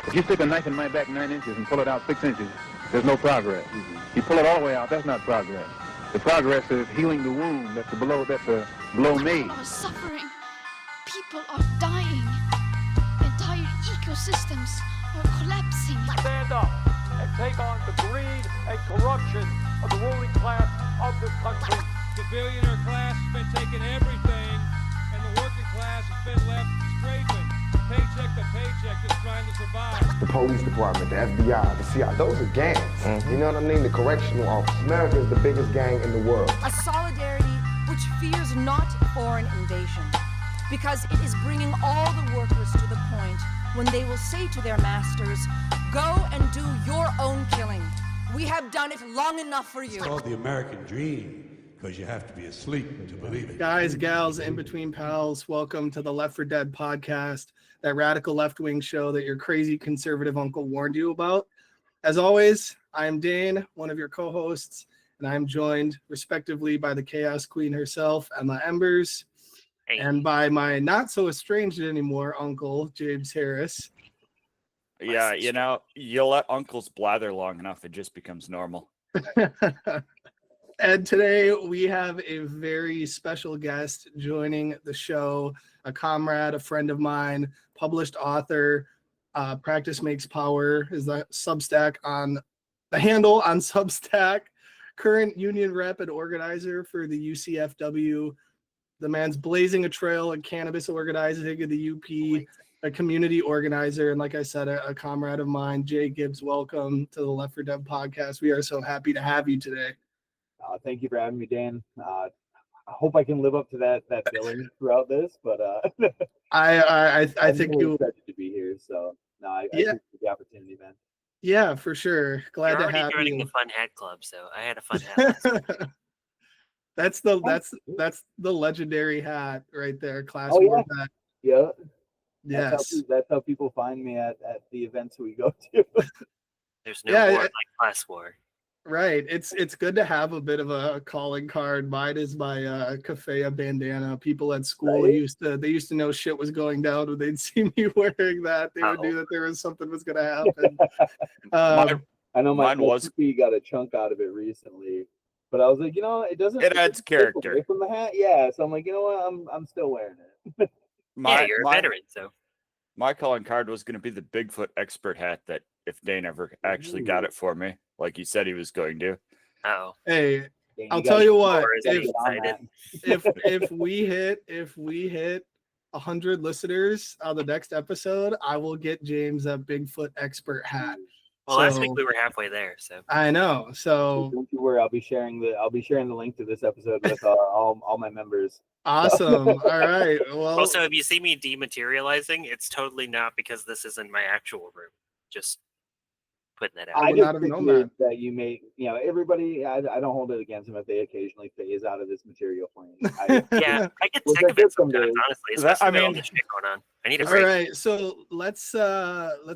If you stick a knife in my back 9 inches and pull it out 6 inches, there's no progress. You pull it all the way out, that's not progress. The progress is healing the wound that's a blow made. People are suffering. People are dying. Entire ecosystems are collapsing. Stand up and take on the greed and corruption of the ruling class of this country. The billionaire class has been taking everything, and the working class has been left scraping, paycheck to paycheck, just trying to survive. The police department, the FBI, the CIA, those are gangs. You know what I mean? The correctional office. America is the biggest gang in the world. A solidarity which fears not foreign invasion, because it is bringing all the workers to the point when they will say to their masters, go and do your own killing. We have done it long enough for you. It's called the American dream because you have to be asleep to believe it. Guys, gals, in between pals, welcome to the Left 4 Dead podcast, that radical left-wing show that your crazy conservative uncle warned you about. As always, I am Dane, one of your co-hosts, and I'm joined respectively by the Chaos Queen herself, Emma Embers, and by my not-so-estranged anymore uncle, James Harris. Yeah, you know, you let uncles blather long enough, it just becomes normal. And today we have a very special guest joining the show, a comrade, a friend of mine, published author. Practice Makes Power is the Substack on the handle on Substack, current union rep and organizer for the UCFW. The man's blazing a trail in cannabis organizing in the UP, a community organizer, and like I said, a comrade of mine. Jay Gibbs, welcome to the Left 4 Dead podcast. We are so happy to have you today. Thank you for having me, Dan. I hope I can live up to that billing throughout this, but I think really you excited to be here. So no, I yeah, appreciate the opportunity, man. Yeah, for sure. Glad You're to have running you. the fun hat club, so I had a fun hat. That's the legendary hat right there, class Oh, war hat. Yeah. Yes. That's how people find me at the events we go to. There's no war like class war. Right. It's good to have a bit of a calling card. Mine is my Kafea bandana. People at school used to know shit was going down when they'd see me wearing that. They would knew that there was something was gonna happen. I know my was got a chunk out of it recently, but I was like, it doesn't. It adds character away from the hat. Yeah, so I'm like, you know what? I'm still wearing it. Yeah, you're a veteran, so. My calling card was going to be the Bigfoot expert hat that if Dane ever actually got it for me, like he said he was going to. Oh. Hey, I'll tell you what. If we hit 100 listeners on the next episode, I will get James a Bigfoot expert hat. Well, last week we were halfway there, so I know. So don't you worry, I'll be sharing the link to this episode with all my members. Awesome. All right. Well, also, if you see me dematerializing, it's totally not because this isn't my actual room. Just putting that out. I just figured that you may, everybody. I don't hold it against them if they occasionally phase out of this material plane. I get sick of it sometimes, honestly. Especially with all this shit going on. I need a break. All right, so let's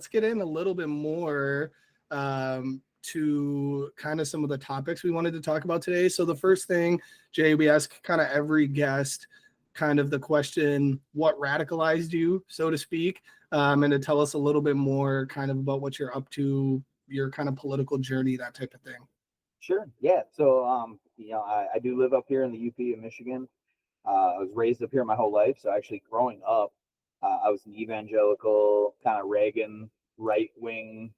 get in a little bit more to kind of some of the topics we wanted to talk about today. So the first thing, Jay, we ask kind of every guest kind of the question, what radicalized you, so to speak, and to tell us a little bit more kind of about what you're up to, your kind of political journey, that type of thing. Sure. Yeah. So, I do live up here in the UP in Michigan. I was raised up here my whole life. So actually growing up, I was an evangelical kind of Reagan right wing,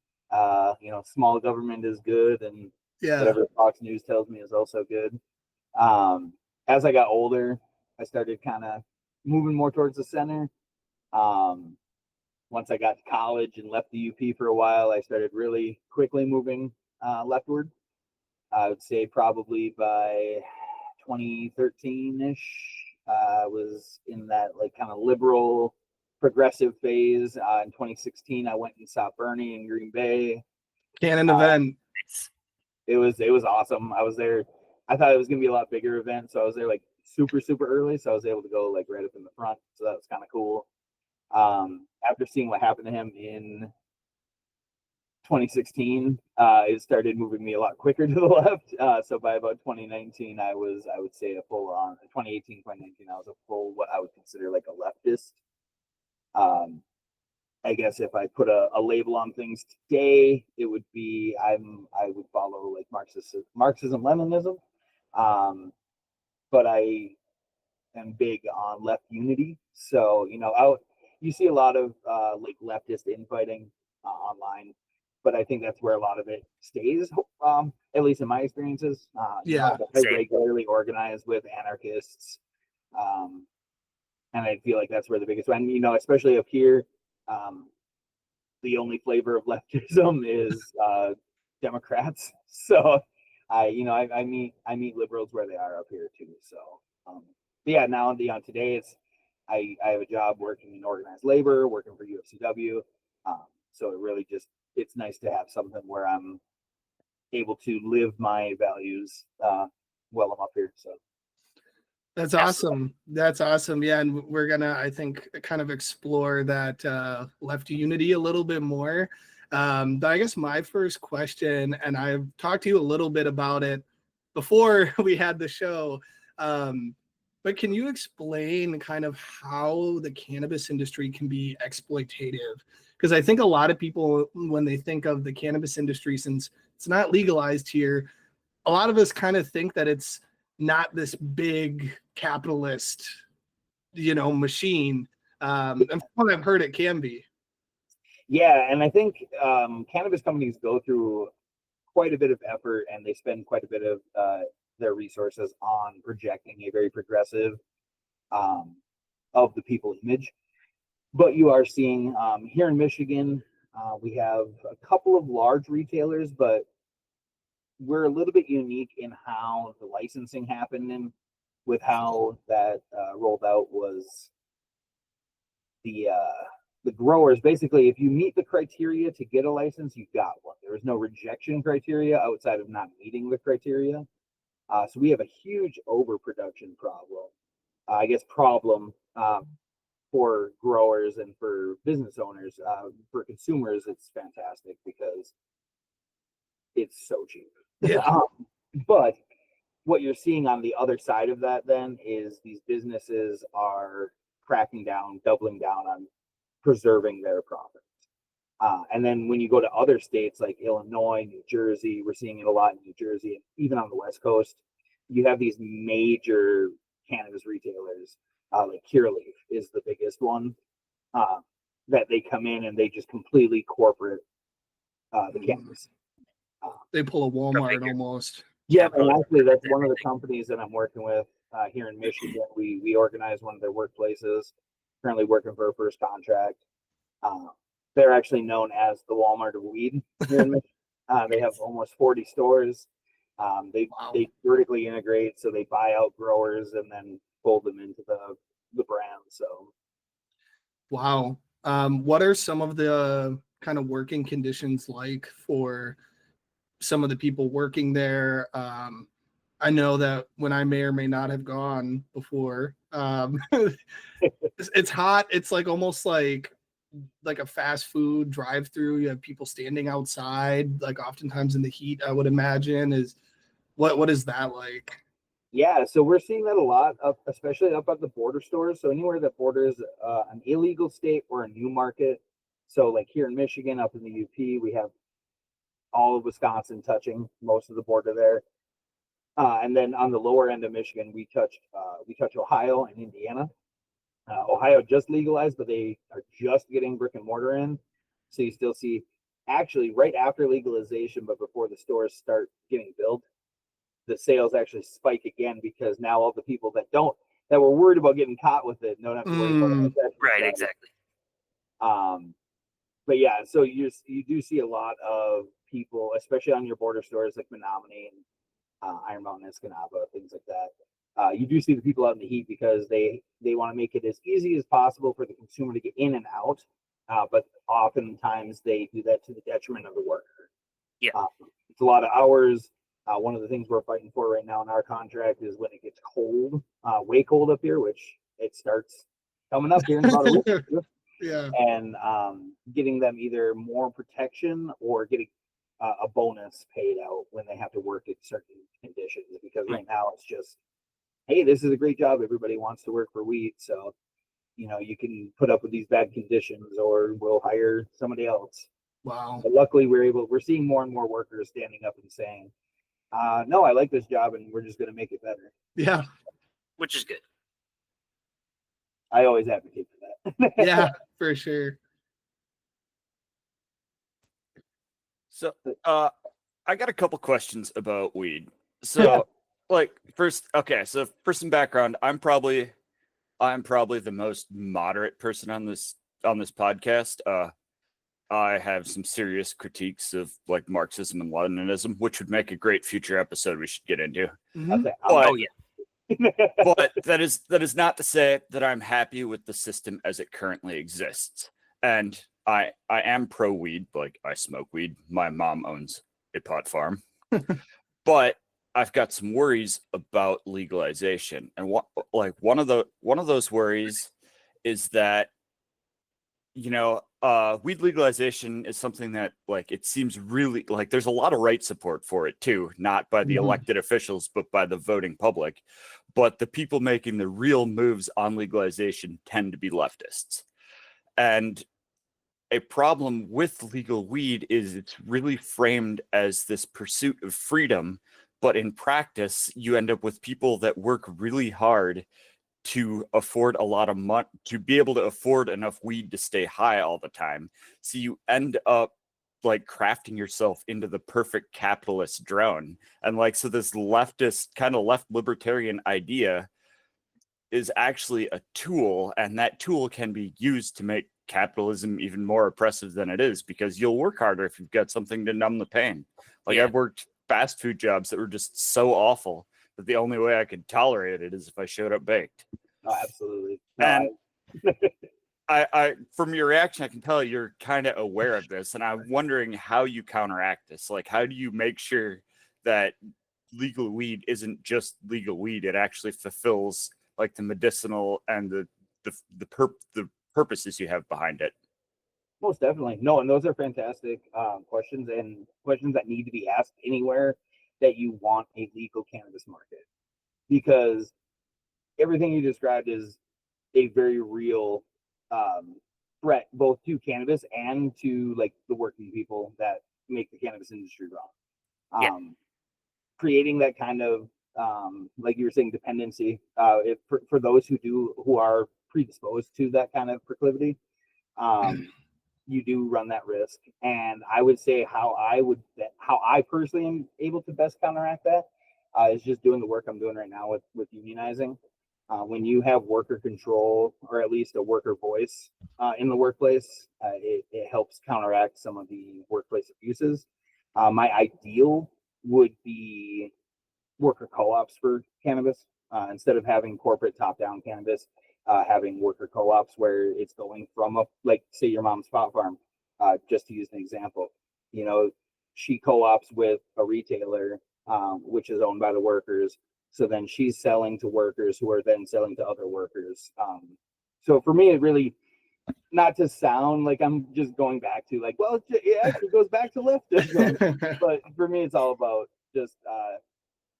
small government is good. And whatever Fox News tells me is also good. As I got older, I started kind of moving more towards the center. Once I got to college and left the UP for a while, I started really quickly moving leftward. I would say probably by 2013-ish, I was in that like kind of liberal progressive phase. In 2016, I went and saw Bernie in Green Bay. Canon event. It was awesome. I was there. I thought it was going to be a lot bigger event. So I was there like super early. So I was able to go like right up in the front. So that was kind of cool. After seeing what happened to him in 2016, it started moving me a lot quicker to the left. So by about 2019, I would say a full on 2018, 2019, I was a full, what I would consider like a leftist. I guess if I put a label on things today, it would be I would follow like Marxism, Leninism, but I am big on left unity. So you see a lot of like leftist infighting online, but I think that's where a lot of it stays. At least in my experiences, Yeah. I regularly organize with anarchists, and I feel like that's where the biggest one. Especially up here. The only flavor of leftism is Democrats. So I meet liberals where they are up here too. So but yeah, now today I have a job working in organized labor, working for UFCW. So it really it's nice to have something where I'm able to live my values while I'm up here. So That's awesome. That's awesome. Yeah, and we're gonna, I think, kind of explore that left unity a little bit more. But I guess my first question, and I've talked to you a little bit about it before we had the show, but can you explain kind of how the cannabis industry can be exploitative? Because I think a lot of people, when they think of the cannabis industry, since it's not legalized here, a lot of us kind of think that it's not this big capitalist, machine. And from what I've heard, it can be. Yeah, and I think cannabis companies go through quite a bit of effort, and they spend quite a bit of their resources on projecting a very progressive of the people image. But you are seeing here in Michigan, we have a couple of large retailers, but we're a little bit unique in how the licensing happened, and with how that rolled out was the growers. Basically, if you meet the criteria to get a license, you got one. There is no rejection criteria outside of not meeting the criteria. So we have a huge overproduction problem for growers and for business owners. For consumers, it's fantastic because it's so cheap. Yeah. But what you're seeing on the other side of that then is these businesses are cracking down, doubling down on preserving their profits. And then when you go to other states like Illinois, New Jersey, we're seeing it a lot in New Jersey, and even on the West Coast, you have these major cannabis retailers, like Curaleaf is the biggest one, that they come in and they just completely corporate the cannabis. They pull a Walmart almost. Yeah, and actually that's one of the companies that I'm working with here in Michigan. We organize one of their workplaces. Currently working for a first contract. They're actually known as the Walmart of weed here in Michigan. They have almost 40 stores. They vertically integrate, so they buy out growers and then fold them into the brand. So, wow. What are some of the kind of working conditions like for some of the people working there? I know that when I may or may not have gone before, it's hot. It's like almost like a fast food drive-through. You have people standing outside, like oftentimes in the heat, I would imagine. What is that like? Yeah, so we're seeing that a lot, especially up at the border stores. So anywhere that borders an illegal state or a new market. So like here in Michigan, up in the UP, we have all of Wisconsin touching most of the border there. And then on the lower end of Michigan, we touch Ohio and Indiana. Ohio just legalized, but they are just getting brick and mortar in. So you still see, actually, right after legalization, but before the stores start getting built, the sales actually spike again, because now all the people that were worried about getting caught with it don't have to worry about that. Right, exactly. But yeah, so you do see a lot of people, especially on your border stores like Menominee and Iron Mountain, Escanaba, things like that. You do see the people out in the heat because they want to make it as easy as possible for the consumer to get in and out. But oftentimes they do that to the detriment of the worker. Yeah. It's a lot of hours. One of the things we're fighting for right now in our contract is when it gets cold, way cold up here, which it starts coming up here in about a week. Yeah. And getting them either more protection or getting a bonus paid out when they have to work in certain conditions. Because right now it's just, hey, this is a great job. Everybody wants to work for weed. So you can put up with these bad conditions, or we'll hire somebody else. Wow. But luckily, we're seeing more and more workers standing up and saying, no, I like this job, and we're just going to make it better. Yeah. Which is good. I always advocate for that. Yeah, for sure. So, I got a couple questions about weed. So, like, first, okay, so for some background, I'm probably the most moderate person on this podcast. I have some serious critiques of like Marxism and Leninism, which would make a great future episode we should get into. Mhm. But, Oh yeah. but that is not to say that I'm happy with the system as it currently exists. And I am pro weed, like I smoke weed. My mom owns a pot farm. But I've got some worries about legalization. And one of those worries is that, weed legalization is something that, like, it seems really like there's a lot of right support for it too, not by the elected officials, but by the voting public. But the people making the real moves on legalization tend to be leftists. And a problem with legal weed is it's really framed as this pursuit of freedom, but in practice, you end up with people that work really hard to afford a lot of money, to be able to afford enough weed to stay high all the time. So you end up like crafting yourself into the perfect capitalist drone. And like, so this leftist kind of left libertarian idea is actually a tool, and that tool can be used to make capitalism even more oppressive than it is, because you'll work harder if you've got something to numb the pain. Like, I've worked fast food jobs that were just so awful that the only way I could tolerate it is if I showed up baked. Oh, absolutely. And I from your reaction, I can tell you're kind of aware of this, and I'm wondering how you counteract this. Like, how do you make sure that legal weed isn't just legal weed? It actually fulfills like the medicinal and the purposes you have behind it. Most definitely. No, and those are fantastic questions, and questions that need to be asked anywhere that you want a legal cannabis market, because everything you described is a very real threat, both to cannabis and to like the working people that make the cannabis industry run. Creating that kind of like you were saying, dependency, for those who are predisposed to that kind of proclivity, you do run that risk. And I would say how I personally am able to best counteract that is just doing the work I'm doing right now with unionizing. When you have worker control, or at least a worker voice in the workplace, it helps counteract some of the workplace abuses. My ideal would be worker co-ops for cannabis, instead of having corporate top-down cannabis, having worker co-ops where it's going from like say your mom's pot farm, just to use an example. She co-ops with a retailer, which is owned by the workers. So then she's selling to workers who are then selling to other workers. So for me, it really, not to sound like I'm just going back to like, well, it actually goes back to leftism. But for me, it's all about just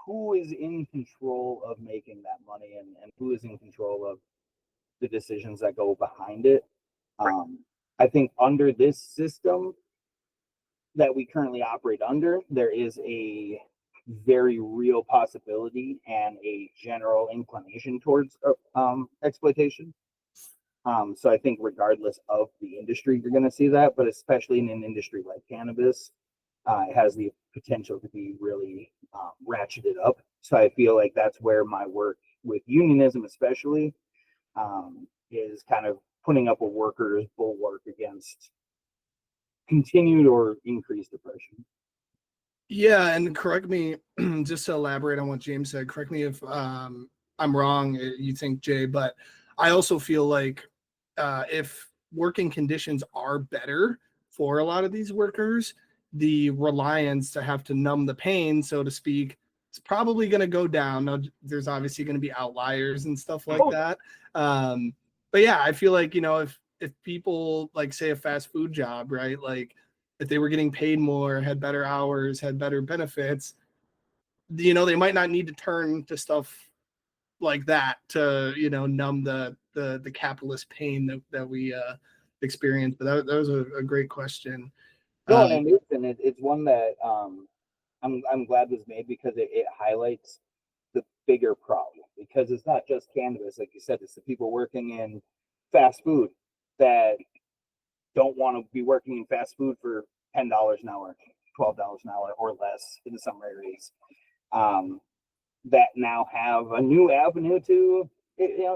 who is in control of making that money, and who is in control of the decisions that go behind it. I think under this system that we currently operate under, there is a very real possibility and a general inclination towards exploitation. So I think regardless of the industry, you're going to see that, but especially in an industry like cannabis, it has the potential to be really ratcheted up. So I feel like that's where my work with unionism especially is kind of putting up a workers' bulwark against continued or increased oppression. Yeah, and correct me, just to elaborate on what James said, correct me if I'm wrong, you think, Jay, but I also feel like if working conditions are better for a lot of these workers, the reliance to have to numb the pain, so to speak, is probably going to go down. Now, there's obviously going to be outliers and stuff like that. But yeah, I feel like, if people like say a fast food job, right? Like if they were getting paid more, had better hours, had better benefits, they might not need to turn to stuff like that to, numb the the capitalist pain that we experience. But that was a great question. No, and it's one that I'm glad was made because it highlights the bigger problem, because it's not just cannabis, like you said, it's the people working in fast food that don't want to be working in fast food for $10 an hour, $12 an hour or less in some areas, that now have a new avenue to,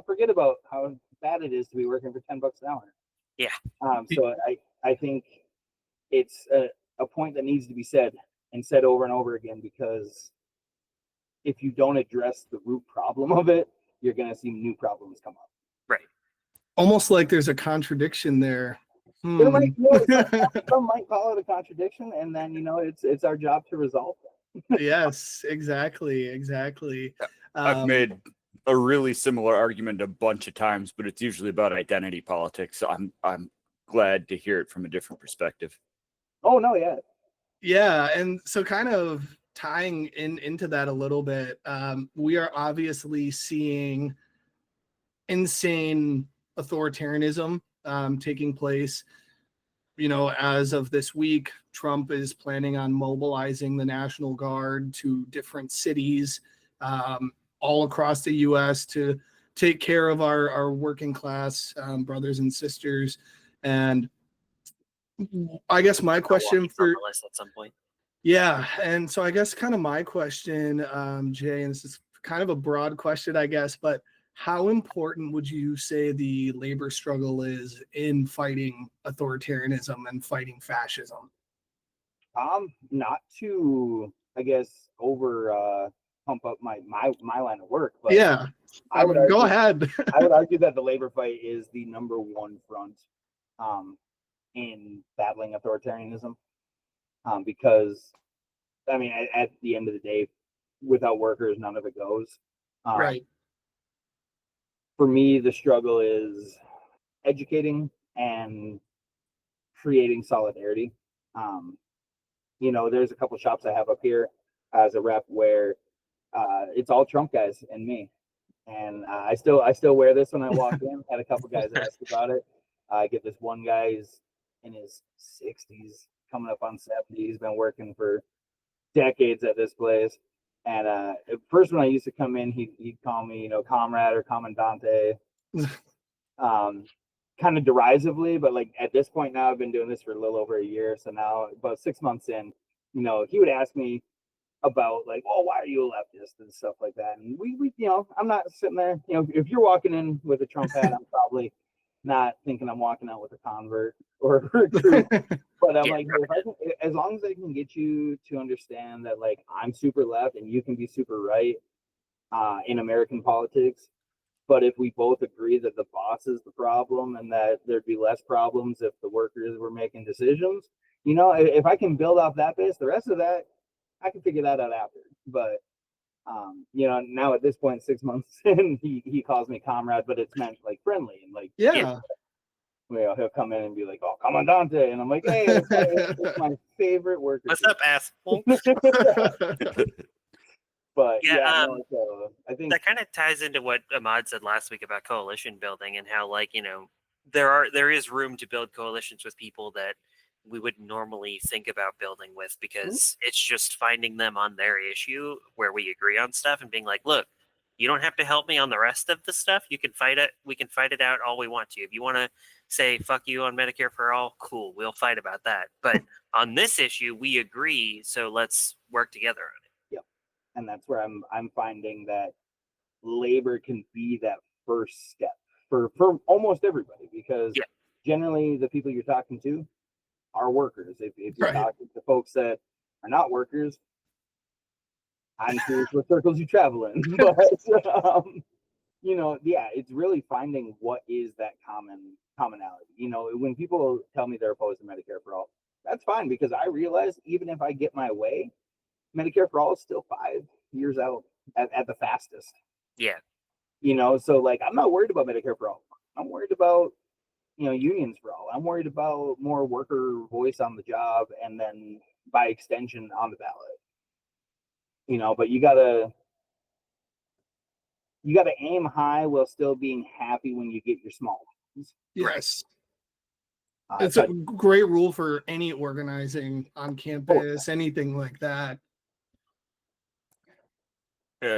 forget about how bad it is to be working for $10 an hour. Yeah. So I think it's a point that needs to be said and said over and over again, because if you don't address the root problem of it, you're going to see new problems come up. Right. Almost like there's a contradiction there. Some might call it a contradiction, and then it's our job to resolve that. Yes, exactly. I've made a really similar argument a bunch of times, but it's usually about identity politics. So I'm glad to hear it from a different perspective. Oh no, yeah. Yeah, and so kind of tying into that a little bit, we are obviously seeing insane authoritarianism taking place. As of this week, Trump is planning on mobilizing the National Guard to different cities all across the U.S. to take care of our working class brothers and sisters. And I guess my question for at some point. Yeah, and so I guess kind of my question, Jay, and this is kind of a broad question, I guess, but how important would you say the labor struggle is in fighting authoritarianism and fighting fascism? Not to, I guess, over pump up my line of work, but yeah, I would argue, go ahead. I would argue that the labor fight is the number one front in battling authoritarianism. Because, I mean, at the end of the day, without workers, none of it goes. Right. For me, the struggle is educating and creating solidarity. There's a couple shops I have up here as a rep where it's all Trump guys and me. And I still wear this when I walk in. Had a couple guys ask about it. I get this one guy's in his 60s, coming up on 70. He's been working for decades at this place. And at first, when I used to come in, he'd call me, comrade or commandante, kind of derisively. But like at this point now, I've been doing this for a little over a year. So now, about 6 months in, he would ask me about like, oh, why are you a leftist and stuff like that. And we I'm not sitting there. If you're walking in with a Trump hat, I'm probably not thinking I'm walking out with a convert or a recruit. But I'm like, as long as I can get you to understand that, like, I'm super left and you can be super right in American politics. But if we both agree that the boss is the problem and that there'd be less problems if the workers were making decisions, if I can build off that base, the rest of that, I can figure that out after. But, now at this point, 6 months in, he calls me comrade, but it's meant like friendly and like, yeah. He'll come in and be like, "Oh, commandante," and I'm like, "Hey, it's my favorite worker." What's up, asshole? But yeah, so I think that kind of ties into what Ahmad said last week about coalition building and how, like, there is room to build coalitions with people that we would normally think about building with, because it's just finding them on their issue where we agree on stuff and being like, look, you don't have to help me on the rest of the stuff. You can fight it. We can fight it out all we want to. If you want to say fuck you on Medicare for all, cool, we'll fight about that. But on this issue, we agree, so let's work together on it. Yep. And that's where I'm finding that labor can be that first step for almost everybody, because generally the people you're talking to are workers. If you're talking to folks that are not workers, I'm curious what circles you travel in. But it's really finding what is that commonality. When people tell me they're opposed to Medicare for all, that's fine, because I realize even if I get my way, Medicare for all is still 5 years out at the fastest. Yeah. So like, I'm not worried about Medicare for all. I'm worried about, unions for all. I'm worried about more worker voice on the job, and then by extension on the ballot. But you gotta you got to aim high while still being happy when you get your small ones. Yes. It's a great rule for any organizing on campus, anything like that.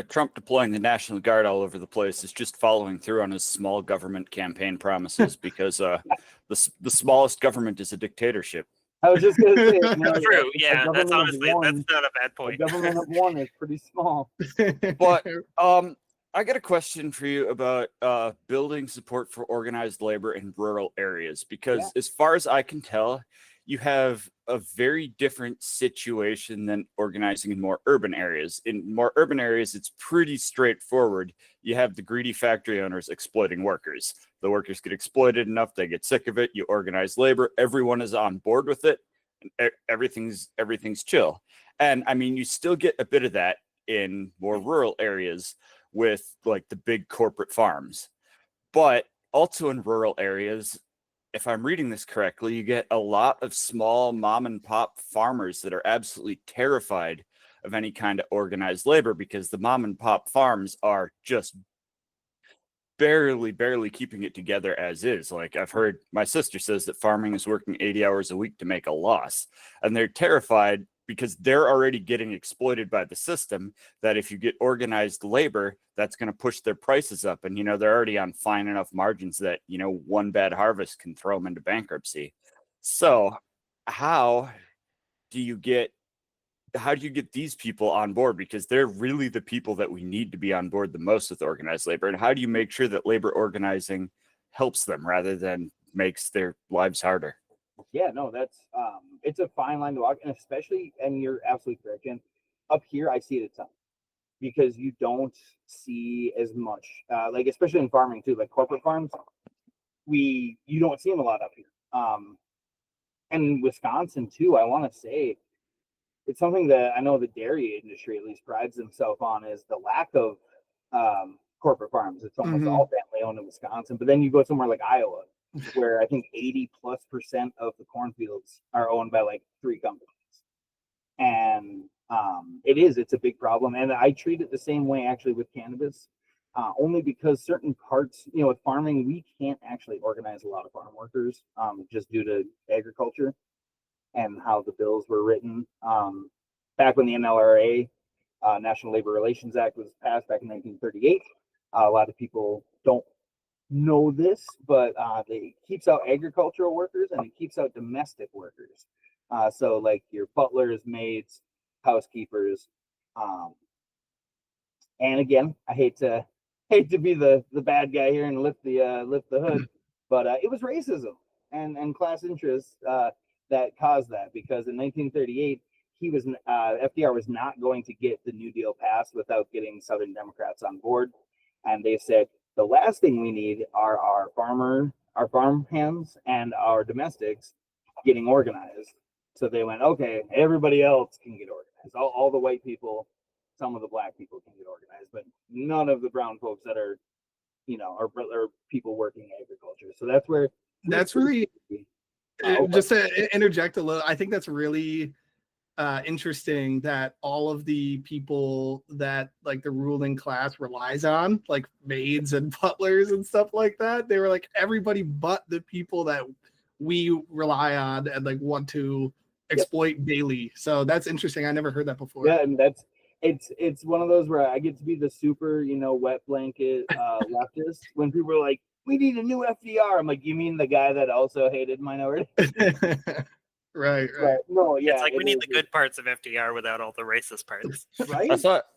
Trump deploying the National Guard all over the place is just following through on his small government campaign promises because the smallest government is a dictatorship. I was just going to say, true. Yeah, that's honestly that's not a bad point. A government of one is pretty small. But I got a question for you about building support for organized labor in rural areas, because as far as I can tell, you have a very different situation than organizing in more urban areas. In more urban areas, it's pretty straightforward. You have the greedy factory owners exploiting workers. The workers get exploited enough, they get sick of it. You organize labor, everyone is on board with it, and everything's chill. And I mean, you still get a bit of that in more rural areas with like the big corporate farms, but also in rural areas, if I'm reading this correctly, you get a lot of small mom and pop farmers that are absolutely terrified of any kind of organized labor because the mom and pop farms are just barely keeping it together as is. Like I've heard my sister says that farming is working 80 hours a week to make a loss, and they're terrified because they're already getting exploited by the system, that if you get organized labor, that's going to push their prices up. And, they're already on fine enough margins that, one bad harvest can throw them into bankruptcy. So how do you get these people on board? Because they're really the people that we need to be on board the most with organized labor. And how do you make sure that labor organizing helps them rather than makes their lives harder? Yeah, no, that's it's a fine line to walk, and especially, and you're absolutely correct, Jen, up here I see it a ton because you don't see as much, like especially in farming too, like corporate farms, you don't see them a lot up here. And in Wisconsin too, I want to say it's something that I know the dairy industry at least prides themselves on, is the lack of corporate farms. It's almost all family owned in Wisconsin, but then you go somewhere like Iowa, where I think 80+% of the cornfields are owned by like 3 companies. And it's a big problem. And I treat it the same way actually with cannabis, only because certain parts, with farming, we can't actually organize a lot of farm workers just due to agriculture and how the bills were written. Back when the NLRA, National Labor Relations Act, was passed back in 1938, a lot of people don't know this, but it keeps out agricultural workers and it keeps out domestic workers. So like your butlers, maids, housekeepers. And again, I hate to be the bad guy here and lift the hood, but it was racism and class interests that caused that, because in 1938 FDR was not going to get the New Deal passed without getting Southern Democrats on board, and they said, the last thing we need are our farm hands and our domestics getting organized. So they went, okay, everybody else can get organized. All the white people, some of the black people can get organized, but none of the brown folks that are, are people working agriculture. So that's really, just to interject a little, I think that's really interesting that all of the people that like the ruling class relies on, like maids and butlers and stuff like that, they were like everybody but the people that we rely on and like want to exploit daily. So that's interesting. I never heard that before. Yeah, and it's one of those where I get to be the super wet blanket leftist when people are like, we need a new FDR. I'm like, you mean the guy that also hated minorities? Right. No, yeah. It's like we need the good parts of FDR without all the racist parts. Right?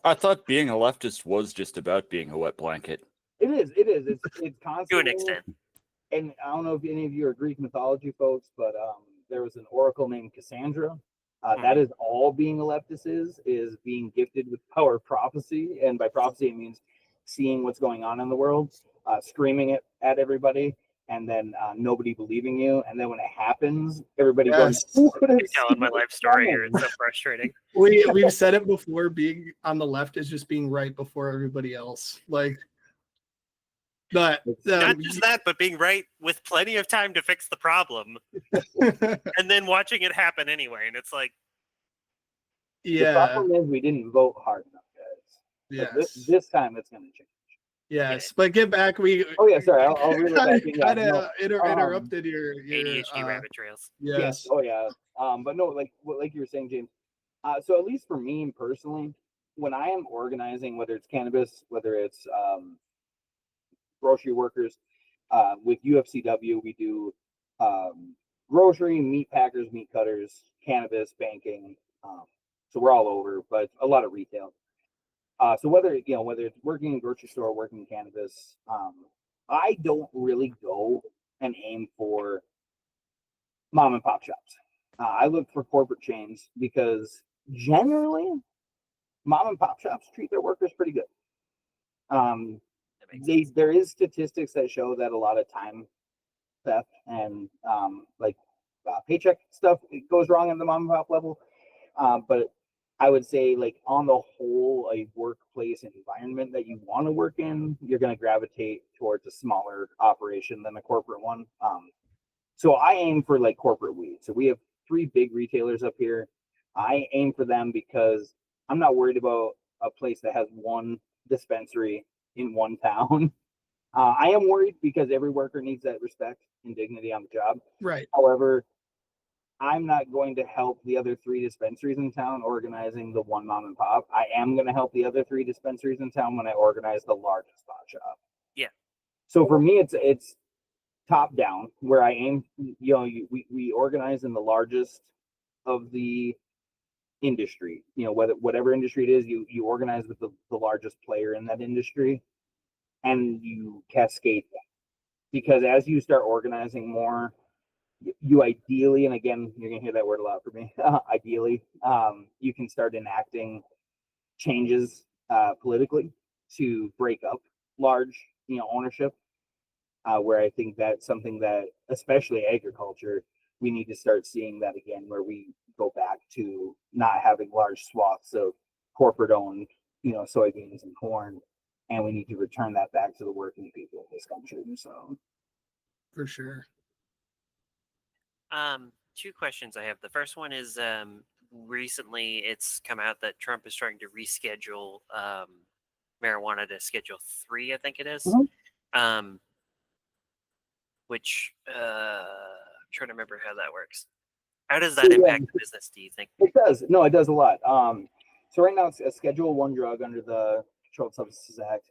I thought being a leftist was just about being a wet blanket. It is. It's constantly, to an extent. And I don't know if any of you are Greek mythology folks, but there was an oracle named Cassandra. That is all being a leftist is being gifted with power of prophecy, and by prophecy it means seeing what's going on in the world, screaming it at everybody, and then nobody believing you, and then when it happens, everybody going, "Who could have telling my life story here? It's so frustrating." We've said it before. Being on the left is just being right before everybody else. Like, but not just that, but being right with plenty of time to fix the problem, and then watching it happen anyway. And it's like, the problem is we didn't vote hard enough, guys. Yeah. This time it's going to change. Yes, but get back. Oh yeah, sorry. I'll reel it back in. Yeah, kind no, of interrupted your ADHD rabbit trails. Yes. Oh yeah. But no, like you were saying, James. So at least for me personally, when I am organizing, whether it's cannabis, whether it's grocery workers, with UFCW, we do grocery, meat packers, meat cutters, cannabis, banking. So we're all over, but a lot of retail. So whether it's working in grocery store, working in cannabis, I don't really go and aim for mom and pop shops. I look for corporate chains because generally mom and pop shops treat their workers pretty good. There is statistics that show that a lot of time theft and paycheck stuff goes wrong at the mom and pop level. But I would say, like, on the whole, a workplace environment that you want to work in, you're going to gravitate towards a smaller operation than a corporate one. So I aim for like corporate weed. So we have 3 big retailers up here. I aim for them because I'm not worried about a place that has 1 dispensary in 1 town. I am worried because every worker needs that respect and dignity on the job. Right. However, I'm not going to help the other 3 dispensaries in town organizing the 1 mom and pop. I am going to help the other 3 dispensaries in town when I organize the largest pot shop. Yeah. So for me, it's top down, where I aim. We organize in the largest of the industry. Whatever industry it is, you organize with the largest player in that industry, and you cascade that. Because as you start organizing more, you ideally, and again, you're gonna hear that word a lot from me, ideally, you can start enacting changes politically to break up large, ownership. Where I think that's something that, especially agriculture, we need to start seeing that again, where we go back to not having large swaths of corporate-owned, soybeans and corn, and we need to return that back to the working people of this country. So, for sure. 2 questions I have. The first one is, recently it's come out that Trump is trying to reschedule marijuana to Schedule 3, I think it is. Which I'm trying to remember how that works. How does that impact the business, do you think? It does. No, it does a lot. So right now it's a Schedule 1 drug under the Controlled Substances Act,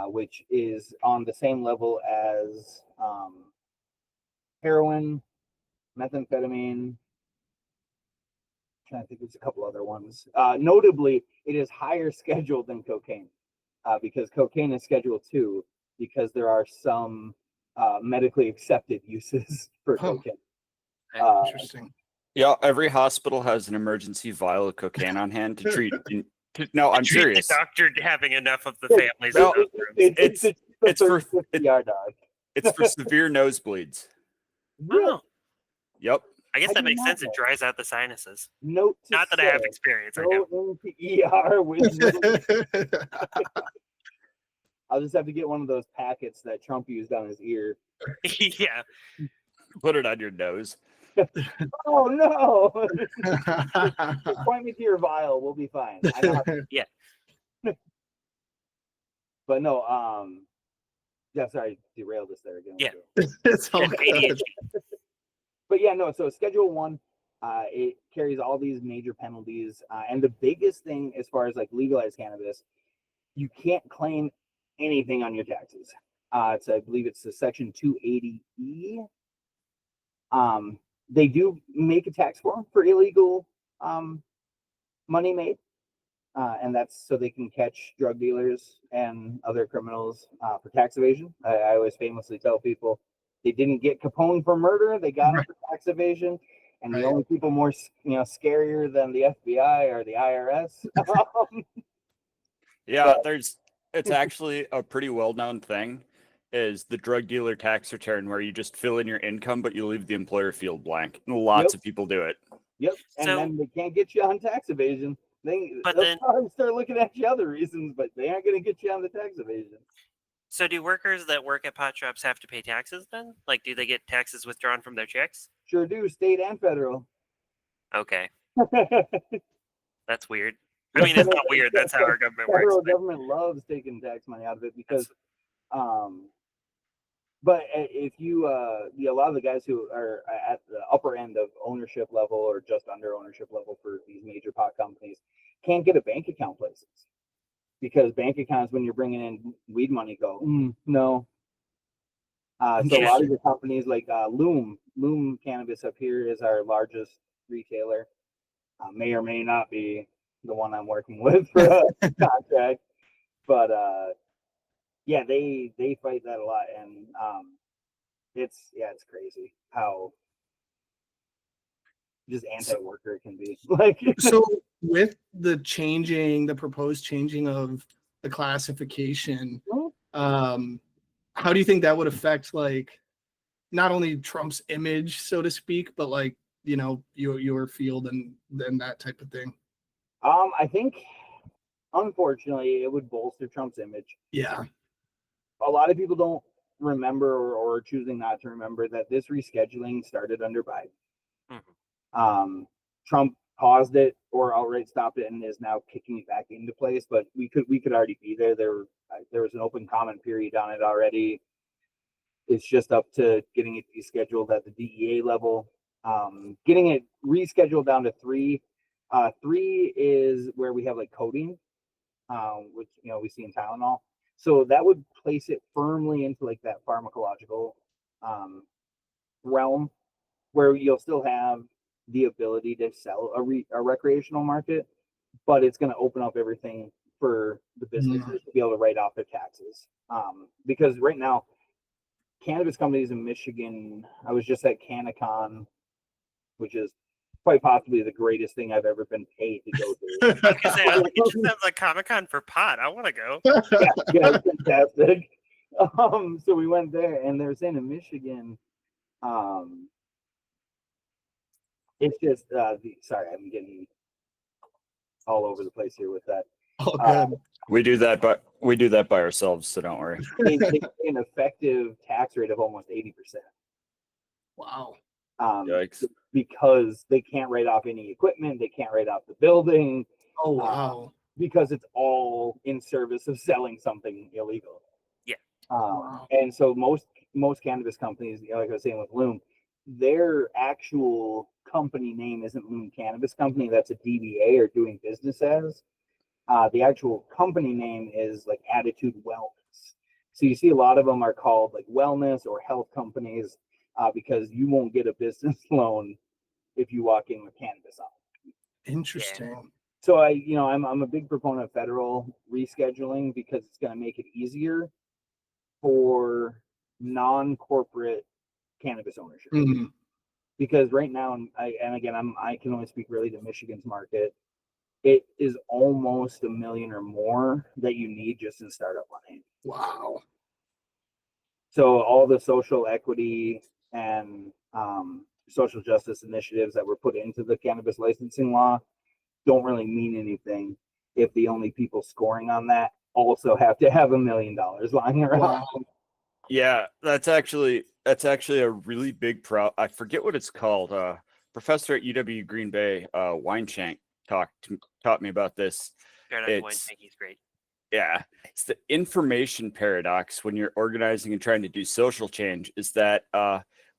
which is on the same level as heroin, methamphetamine. I think there's a couple other ones. Notably, it is higher scheduled than cocaine, because cocaine is Schedule 2, because there are some medically accepted uses for cocaine. Interesting. Yeah, every hospital has an emergency vial of cocaine on hand to treat. No, I'm serious. The doctor having enough of the families. No, it's for it's for severe nosebleeds. Oh. Yep. I guess that makes sense. It dries out the sinuses. Not that I have experience. I know. ER with I'll just have to get one of those packets that Trump used on his ear. Yeah. Put it on your nose. Oh no! Point me to your vial. We'll be fine. Yeah. But no. Yeah. Sorry, derailed us there again. Yeah. It's all ADHD. But yeah, no. So Schedule 1, it carries all these major penalties, and the biggest thing, as far as like legalized cannabis, you can't claim anything on your taxes. I believe it's the Section 280E. They do make a tax form for illegal money made, and that's so they can catch drug dealers and other criminals for tax evasion. I always famously tell people they didn't get Capone for murder; they got him for tax evasion. And the only people more, scarier than the FBI are the IRS. Yeah, it's actually a pretty well-known thing, is the drug dealer tax return, where you just fill in your income, but you leave the employer field blank. And lots of people do it. Yep, and then they can't get you on tax evasion. They'll probably start looking at you other reasons, but they aren't going to get you on the tax evasion. So do workers that work at pot shops have to pay taxes then? Like, do they get taxes withdrawn from their checks? Sure do, state and federal. Okay. That's weird. I mean, it's not weird. That's how our government works. Federal government loves taking tax money out of it because, but if you, a lot of the guys who are at the upper end of ownership level or just under ownership level for these major pot companies can't get a bank account places because bank accounts, when you're bringing in weed money, go, no. So a lot of the companies like Loom Cannabis up here is our largest retailer. May or may not be the one I'm working with for a contract, but yeah, they fight that a lot, and it's crazy how just anti-worker it can be. Like, so with the proposed changing of the classification, how do you think that would affect, like, not only Trump's image, so to speak, but like, you know, your field and that type of thing? I think, unfortunately, it would bolster Trump's image. Yeah. A lot of people don't remember or are choosing not to remember that this rescheduling started under Biden. Trump paused it or outright stopped it and is now kicking it back into place, but we could already be there. There was an open comment period on it already. It's just up to getting it rescheduled at the DEA level. Getting it rescheduled down to 3. 3 is where we have like coding, which, you know, we see in Tylenol. So that would place it firmly into like that pharmacological realm where you'll still have the ability to sell a recreational market, but it's going to open up everything for the businesses to be able to write off their taxes. Because right now, cannabis companies in Michigan, I was just at CannaCon, which is quite possibly the greatest thing I've ever been paid to go to. It just sounds like Comic-Con for pot. I want to go. Yeah, it's fantastic. So we went there, and they were saying in Michigan, it's just sorry, I'm getting all over the place here with that. Oh, good. We do that by ourselves, so don't worry. They pay an effective tax rate of almost 80%. Wow. Yikes. Because they can't write off any equipment, they can't write off the building. Oh, wow. Because it's all in service of selling something illegal. Yeah. And so most cannabis companies, you know, like I was saying with Loom, their actual company name isn't Loom Cannabis Company. That's a DBA or doing business as. The actual company name is like Attitude Wellness. So you see a lot of them are called like wellness or health companies because you won't get a business loan if you walk in with cannabis on. Interesting. So I'm a big proponent of federal rescheduling because it's going to make it easier for non-corporate cannabis ownership. Because right now, I can only speak really to Michigan's market. It is almost $1 million or more that you need just in startup money. Wow. So all the social equity and social justice initiatives that were put into the cannabis licensing law don't really mean anything if the only people scoring on that also have to have $1 million lying around. Wow. Yeah, that's actually a really big I forget what it's called. Professor at UW Green Bay, Weinshank, taught me about this. He's great. Yeah, it's the information paradox when you're organizing and trying to do social change. Is that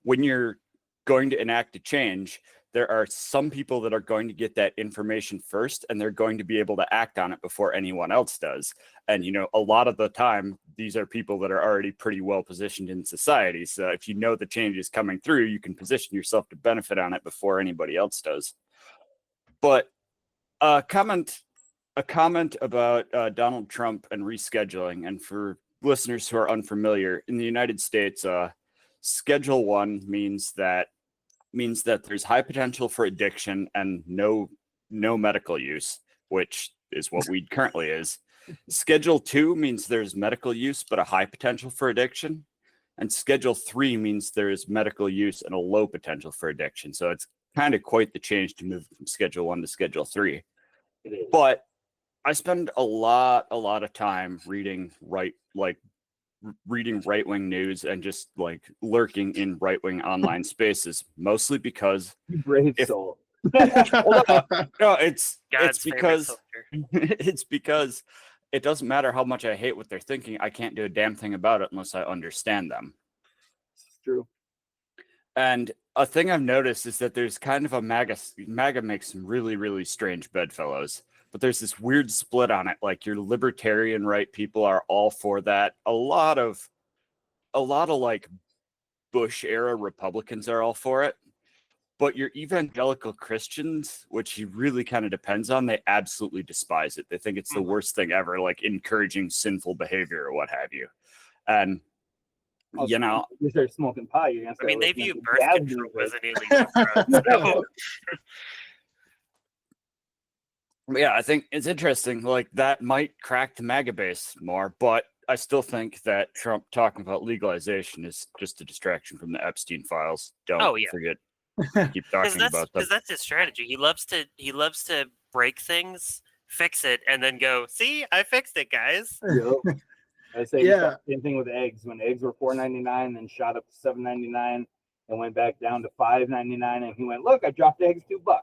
when you're going to enact a change, there are some people that are going to get that information first, and they're going to be able to act on it before anyone else does. And, you know, a lot of the time, these are people that are already pretty well positioned in society. So if you know the change is coming through, you can position yourself to benefit on it before anybody else does. But a comment about Donald Trump and rescheduling. And for listeners who are unfamiliar, in the United States, Schedule 1 means that there's high potential for addiction and no medical use, which is what weed currently is. Schedule 2 means there's medical use but a high potential for addiction. And Schedule 3 means there is medical use and a low potential for addiction. So it's kind of quite the change to move from Schedule 1 to Schedule 3. But I spend a lot of time reading right-wing news and just like lurking in right-wing online spaces, mostly because you brave soul. No, it's God's because favorite soldier. It's because it doesn't matter how much I hate what they're thinking. I can't do a damn thing about it unless I understand them. It's true. And a thing I've noticed is that there's kind of a MAGA makes some really, really strange bedfellows, but there's this weird split on it. Like your libertarian right people are all for that. A lot of like Bush era Republicans are all for it. But your evangelical Christians, which he really kind of depends on, they absolutely despise it. They think it's the worst thing ever, like encouraging sinful behavior or what have you. And you know, you start smoking pot, you're gonna start. I mean, they listening view to birth jazz control as music. an illegal drug. So. Yeah, I think it's interesting. Like that might crack the MAGA base more, but I still think that Trump talking about legalization is just a distraction from the Epstein files. Don't forget. Keep talking about them. Because that's his strategy. He loves to break things, fix it, and then go, "See, I fixed it, guys." Yep. I say same thing with eggs. When eggs were $4.99, then shot up to $7.99, and went back down to $5.99, and he went, "Look, I dropped eggs $2."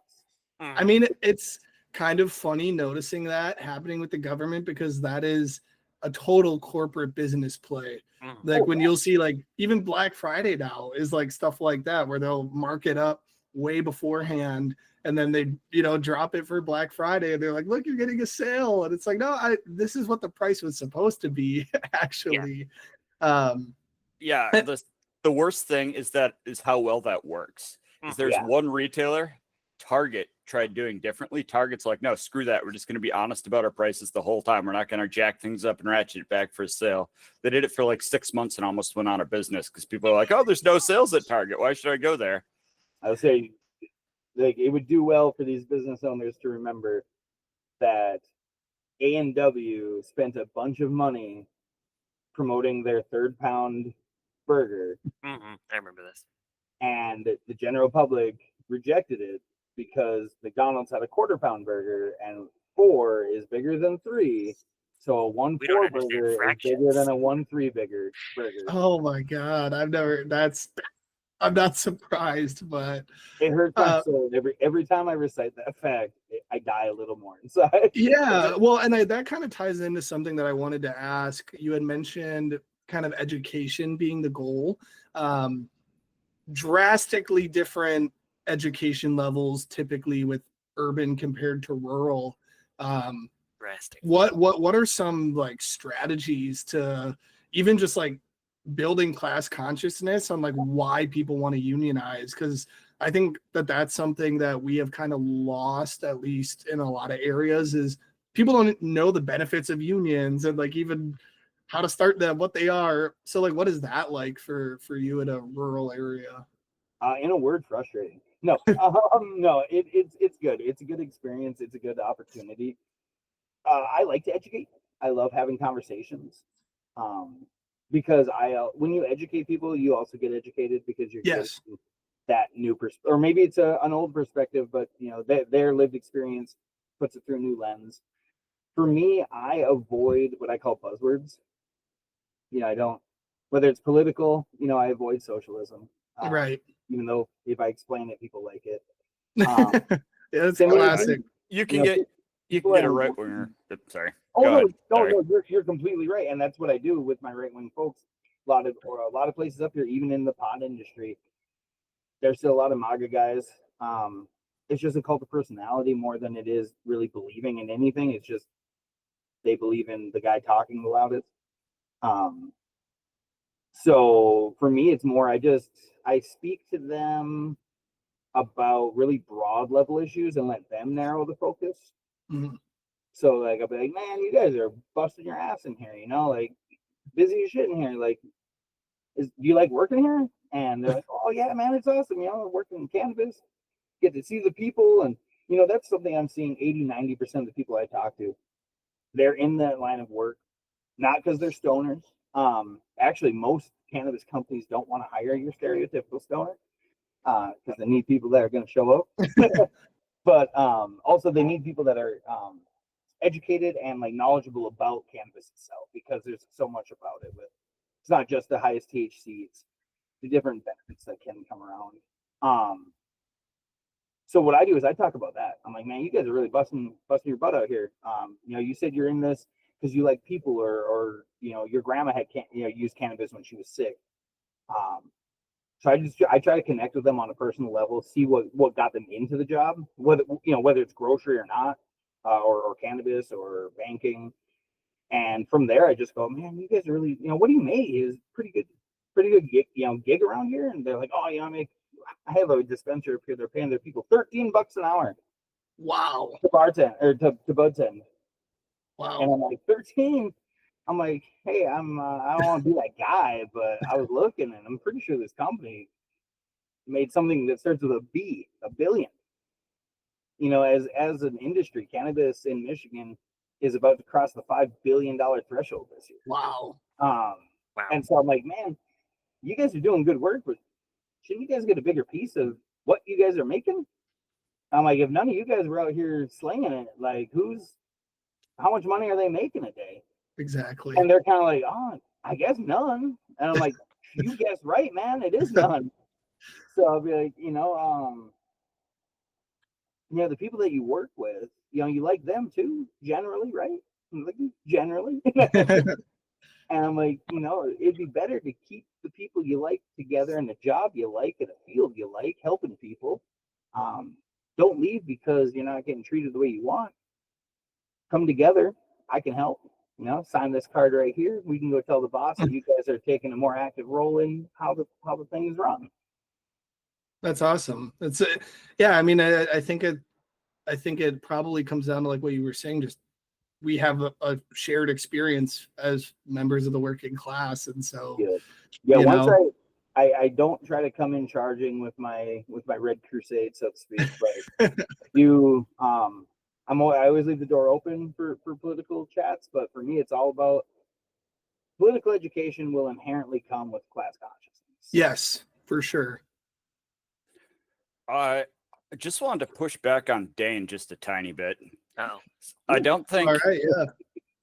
I mean, it's kind of funny noticing that happening with the government because that is a total corporate business play. Like when you'll see like even Black Friday now is like stuff like that where they'll mark it up way beforehand and then they drop it for Black Friday and they're like, look, you're getting a sale, and it's like, no, this is what the price was supposed to be actually. The worst thing is how well that works. There's one retailer, Target, tried doing differently. Target's like, no, screw that. We're just going to be honest about our prices the whole time. We're not going to jack things up and ratchet it back for a sale. They did it for like 6 months and almost went out of business because people are like, oh, there's no sales at Target. Why should I go there? I would say like it would do well for these business owners to remember that A&W spent a bunch of money promoting their 3rd pound burger. I remember this. And the general public rejected it because McDonald's had a 1/4 pound burger and 4 is bigger than 3. So a 1/4 burger is bigger than a 1/3 bigger burger. Oh my God. I'm not surprised, but it hurts my soul. Every time I recite that fact, I die a little more inside. Yeah, well, and that kind of ties into something that I wanted to ask. You had mentioned kind of education being the goal. Drastically different education levels typically with urban compared to rural. What are some like strategies to even just like building class consciousness on like why people want to unionize? Because I think that's something that we have kind of lost, at least in a lot of areas, is people don't know the benefits of unions and like even how to start them, what they are. So like, what is that like for you in a rural area? In a word, frustrating. No, no, it's good. It's a good experience. It's a good opportunity. I like to educate. I love having conversations. Because when you educate people, you also get educated because you're getting that new perspective, or maybe it's an old perspective, but their lived experience puts it through a new lens. For me, I avoid what I call buzzwords. I don't, whether it's political, I avoid socialism. Right. Even though if I explain it, people like it. It's classic. You can get a right winger. Sorry. No, you're completely right, and that's what I do with my right wing folks. A lot of places up here, even in the pot industry, there's still a lot of MAGA guys. It's just a cult of personality more than it is really believing in anything. It's just they believe in the guy talking the loudest. So for me, it's more I speak to them about really broad level issues and let them narrow the focus. So like I'll be like, man, you guys are busting your ass in here, like busy as shit in here. Like, do you like working here? And they're like, oh yeah, man, it's awesome. Working in cannabis, get to see the people, and that's something I'm seeing. 80-90% of the people I talk to, they're in that line of work, not because they're stoners. Actually, most cannabis companies don't want to hire your stereotypical stoner because they need people that are going to show up. But also they need people that are educated and like knowledgeable about cannabis itself, because there's so much about it. It's not just the highest THC; it's the different benefits that can come around. So what I do is I talk about that. I'm like, man, you guys are really busting your butt out here. You said you're in this because you like people, or your grandma had used cannabis when she was sick. So I try to connect with them on a personal level, see what got them into the job, whether it's grocery or not, or cannabis or banking. And from there, I just go, man, you guys are really, what do you make is pretty good gig around here. And they're like, oh, I have a dispensary up here. They're paying their people $13 an hour. Wow. To bartend or to budtend. Wow. And I'm like, 13. I'm like, hey, I don't want to be that guy, but I was looking, and I'm pretty sure this company made something that starts with a B, $1 billion. As an industry, cannabis in Michigan is about to cross the $5 billion threshold this year. Wow. Wow. And so I'm like, man, you guys are doing good work, but shouldn't you guys get a bigger piece of what you guys are making? I'm like, if none of you guys were out here slinging it, like, how much money are they making a day? Exactly. And they're kind of like, oh, I guess none. And I'm like, you guessed right, man. It is none. So I'll be like, the people that you work with, you like them too, generally, right? Like, generally. And I'm like, it'd be better to keep the people you like together in a job you like, in a field you like, helping people. Don't leave because you're not getting treated the way you want. Come together. I can help. Sign this card right here. We can go tell the boss that you guys are taking a more active role in how the thing is run. That's awesome. That's yeah. I mean, I think it probably comes down to like what you were saying. Just we have a shared experience as members of the working class, and so Once I don't try to come in charging with my red crusade, so to speak, but I always leave the door open for political chats, but for me, it's all about political education will inherently come with class consciousness. Yes, for sure. I just wanted to push back on Dane just a tiny bit. Oh, I don't think. All right, yeah.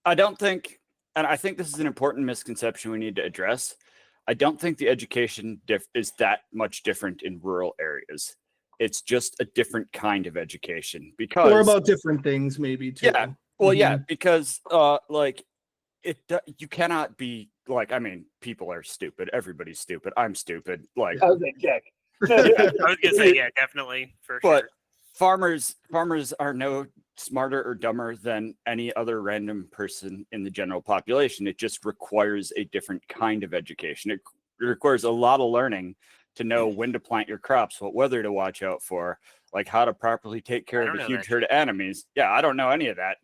I don't think, and I think this is an important misconception we need to address. I don't think the education is that much different in rural areas. It's just a different kind of education because or about different things, maybe too. Yeah. Well, yeah, because you cannot be like, I mean, people are stupid. Everybody's stupid. I'm stupid. Like, I was gonna check. I was gonna say, yeah, definitely for sure. But farmers are no smarter or dumber than any other random person in the general population. It just requires a different kind of education. It requires a lot of learning to know when to plant your crops, what weather to watch out for, like how to properly take care of a huge herd of enemies. Yeah, I don't know any of that.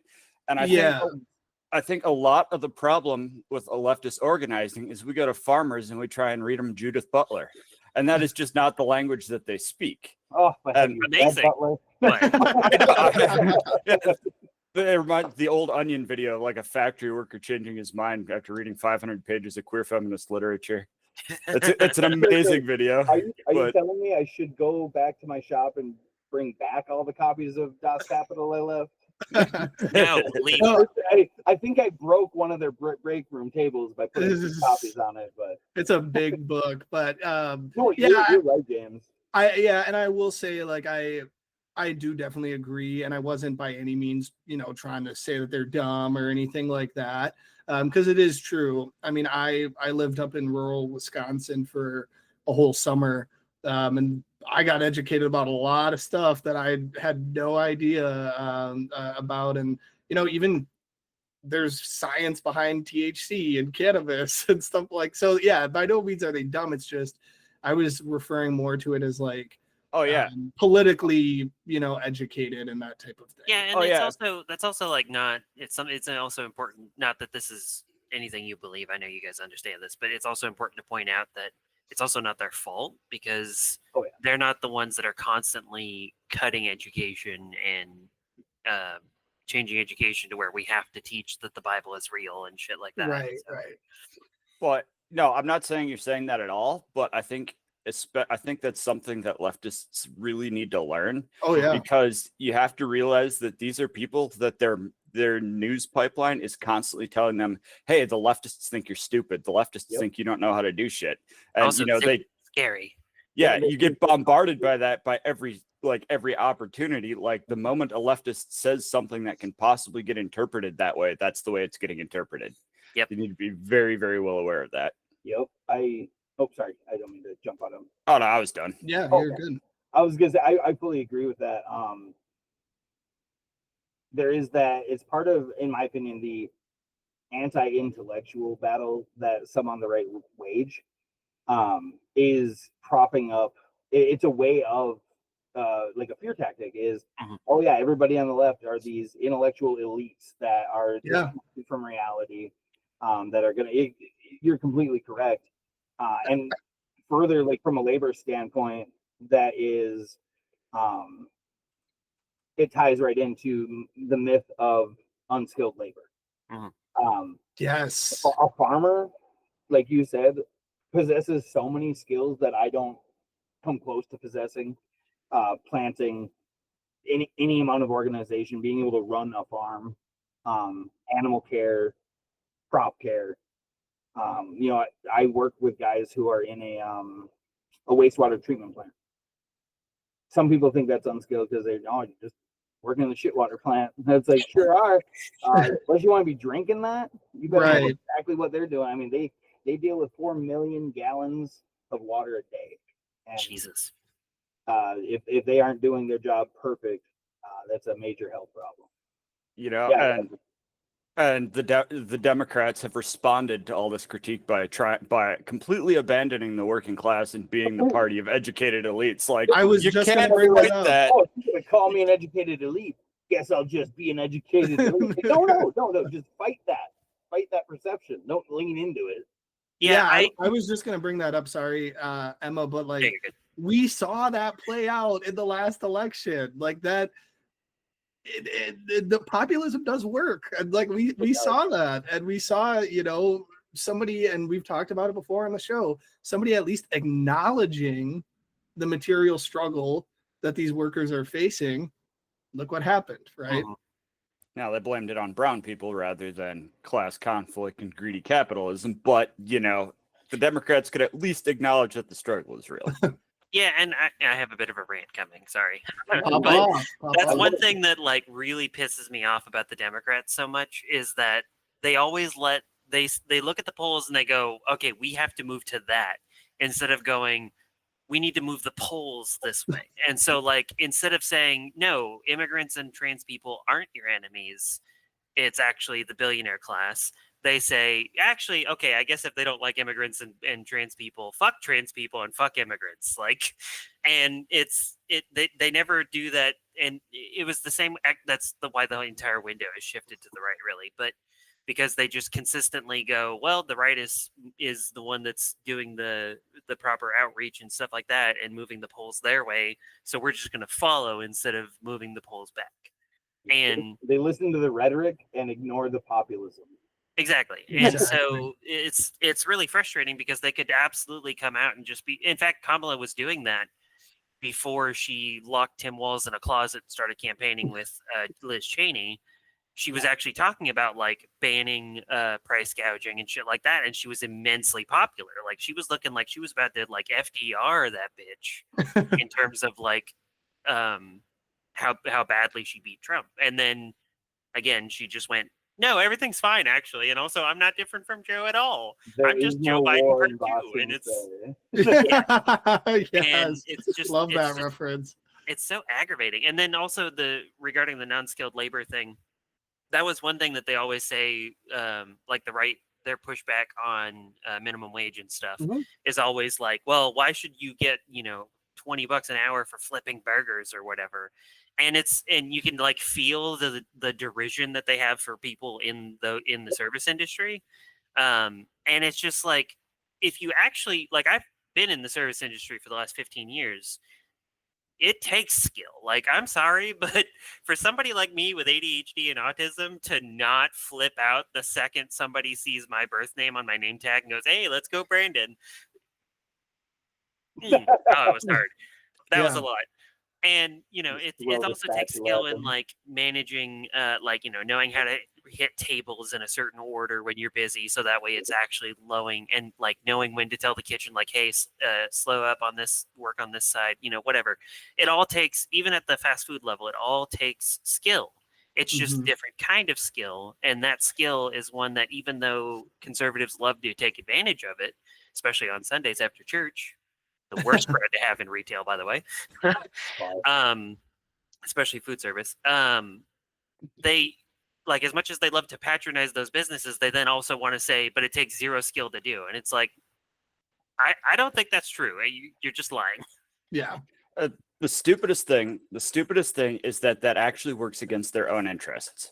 And I think a lot of the problem with a leftist organizing is we go to farmers and we try and read them Judith Butler. And that is just not the language that they speak. Oh, amazing. It reminds the old Onion video, like a factory worker changing his mind after reading 500 pages of queer feminist literature. It's an amazing video. Are you telling me I should go back to my shop and bring back all the copies of Das Kapital I left? No, leave. I think I broke one of their break room tables by putting some copies on it, but it's a big book. But no, you're right, James. And I will say, like, I do definitely agree, and I wasn't by any means, trying to say that they're dumb or anything like that, because it is true. I mean, I lived up in rural Wisconsin for a whole summer, and I got educated about a lot of stuff that I had no idea about, and even there's science behind THC and cannabis and stuff like. So yeah, by no means are they dumb. It's just I was referring more to it as like, politically, educated and that type of thing. Yeah, and that's also like not. It's also important. Not that this is anything you believe. I know you guys understand this, but it's also important to point out that it's also not their fault because they're not the ones that are constantly cutting education and changing education to where we have to teach that the Bible is real and shit like that. Right. Well, no, I'm not saying you're saying that at all, but I think that's something that leftists really need to learn. Oh yeah, because you have to realize that these are people that their news pipeline is constantly telling them, hey, the leftists think you're stupid. The leftists think you don't know how to do shit. And also, they scary. Yeah, you get bombarded by that by every like every opportunity. Like the moment a leftist says something that can possibly get interpreted that way, that's the way it's getting interpreted. Yep. You need to be very, very well aware of that. Yep. Sorry, I don't mean to jump on him. Oh no, I was done. Yeah, Oh, you're good. I was gonna say I fully agree with that. There is that. It's part of, in my opinion, the anti-intellectual battle that some on the right wage. Is propping up. It's a way of like a fear tactic. Is oh yeah, everybody on the left are these intellectual elites that are disconnected from reality. That are gonna. You're completely correct. And further, like from a labor standpoint, that is, it ties right into the myth of unskilled labor. Yes. A farmer, like you said, possesses so many skills that I don't come close to possessing. Planting, any amount of organization, being able to run a farm, animal care, crop care. I work with guys who are in a wastewater treatment plant. Some people think that's unskilled because you're just working in the shitwater plant. That's like, sure are. Unless you want to be drinking that, you better know exactly what they're doing. I mean, they deal with 4 million gallons of water a day. And, Jesus. If they aren't doing their job perfect, that's a major health problem. And the Democrats have responded to all this critique by completely abandoning the working class and being the party of educated elites. Like, I was you just can't gonna bring fight that up. that. Oh, you're gonna call me an educated elite? Guess I'll just be an educated elite. No, just fight that perception. Don't lean into it. Yeah, I was just gonna bring that up. Sorry, Emma, but like we saw that play out in the last election. Like that, the populism does work, and like we saw that, and we saw somebody, and we've talked about it before on the show. Somebody at least acknowledging the material struggle that these workers are facing. Look what happened, right? Now they blamed it on brown people rather than class conflict and greedy capitalism, but the Democrats could at least acknowledge that the struggle is real. Yeah, and I have a bit of a rant coming. Sorry, but that's one thing that like really pisses me off about the Democrats so much is that they always they look at the polls and they go, okay, we have to move to that instead of going, we need to move the polls this way. And so like instead of saying no, immigrants and trans people aren't your enemies, it's actually the billionaire class. They say, actually, okay, I guess if they don't like immigrants and trans people, fuck trans people and fuck immigrants. Like, and they never do that. And it was the same. That's why the entire window is shifted to the right, really. But because they just consistently go, well, the right is the one that's doing the proper outreach and stuff like that and moving the polls their way. So we're just going to follow instead of moving the polls back. And they listen to the rhetoric and ignore the populism. Exactly. And so it's really frustrating because they could absolutely come out and just be. In fact, Kamala was doing that before she locked Tim Walz in a closet and started campaigning with Liz Cheney. She was actually talking about like banning price gouging and shit like that, and she was immensely popular. Like she was looking like she was about to like FDR that bitch in terms of like how badly she beat Trump. And then again, she just went, no, everything's fine actually, and also I'm not different from Joe at all. I'm just Joe Biden part 2, and it's and it's just love that reference. It's so aggravating. And then also regarding the non-skilled labor thing, that was one thing that they always say, like the right, their pushback on minimum wage and stuff is always like, well, why should you get $20 an hour for flipping burgers or whatever? And you can like feel the derision that they have for people in the service industry. And it's just like, if you actually, like, I've been in the service industry for the last 15 years. It takes skill. Like, I'm sorry, but for somebody like me with ADHD and autism to not flip out the second somebody sees my birth name on my name tag and goes, hey, let's go, Brandon. Oh, it was hard. That was a lot. And, it also takes skill in like managing, knowing how to hit tables in a certain order when you're busy, so that way it's actually lowing and like knowing when to tell the kitchen like, hey, slow up on this, work on this side, whatever. It all takes, even at the fast food level, it all takes skill. It's just a different kind of skill, and that skill is one that, even though conservatives love to take advantage of it, especially on Sundays after church, the worst bread to have in retail, by the way, especially food service, they, like, as much as they love to patronize those businesses, they then also want to say, but it takes zero skill to do. And it's like, I don't think that's true. You're just lying. Yeah. The stupidest thing is that actually works against their own interests.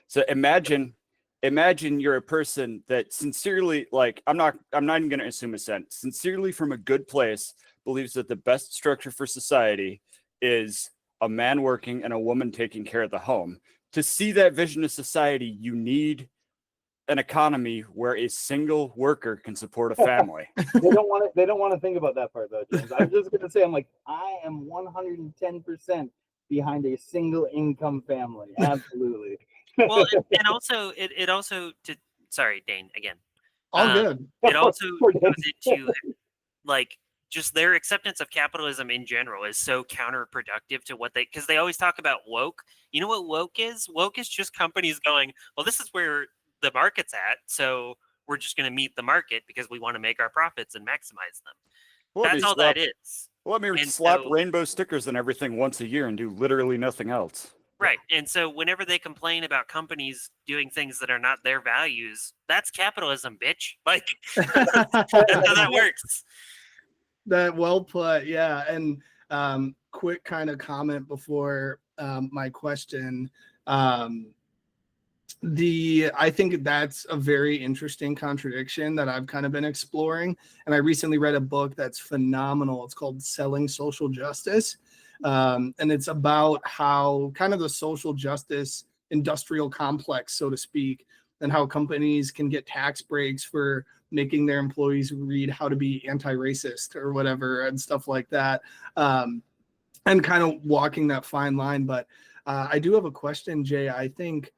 So imagine you're a person that sincerely, like, I'm not even going to assume assent, sincerely from a good place believes that the best structure for society is a man working and a woman taking care of the home. To see that vision of society, you need an economy where a single worker can support a family. They don't want to think about that part, though, James. I'm just going to say, I am 110% behind a single income family. Absolutely. Well, and also it also, sorry, Dane, again. All good. It also goes into, like, just their acceptance of capitalism in general is so counterproductive to what because they always talk about woke. You know what woke is? Woke is just companies going, well, this is where the market's at, so we're just going to meet the market because we want to make our profits and maximize them. That's all that is. Let me slap rainbow stickers and everything once a year and do literally nothing else. Right. And so whenever they complain about companies doing things that are not their values, that's capitalism, bitch. Like, that's how that works. That well put. Yeah. And quick kind of comment before my question. I think that's a very interesting contradiction that I've kind of been exploring. And I recently read a book that's phenomenal. It's called Selling Social Justice. And it's about how kind of the social justice industrial complex, so to speak, and how companies can get tax breaks for making their employees read how to be anti-racist or whatever and stuff like that. And kind of walking that fine line. But I do have a question, Jay. I think,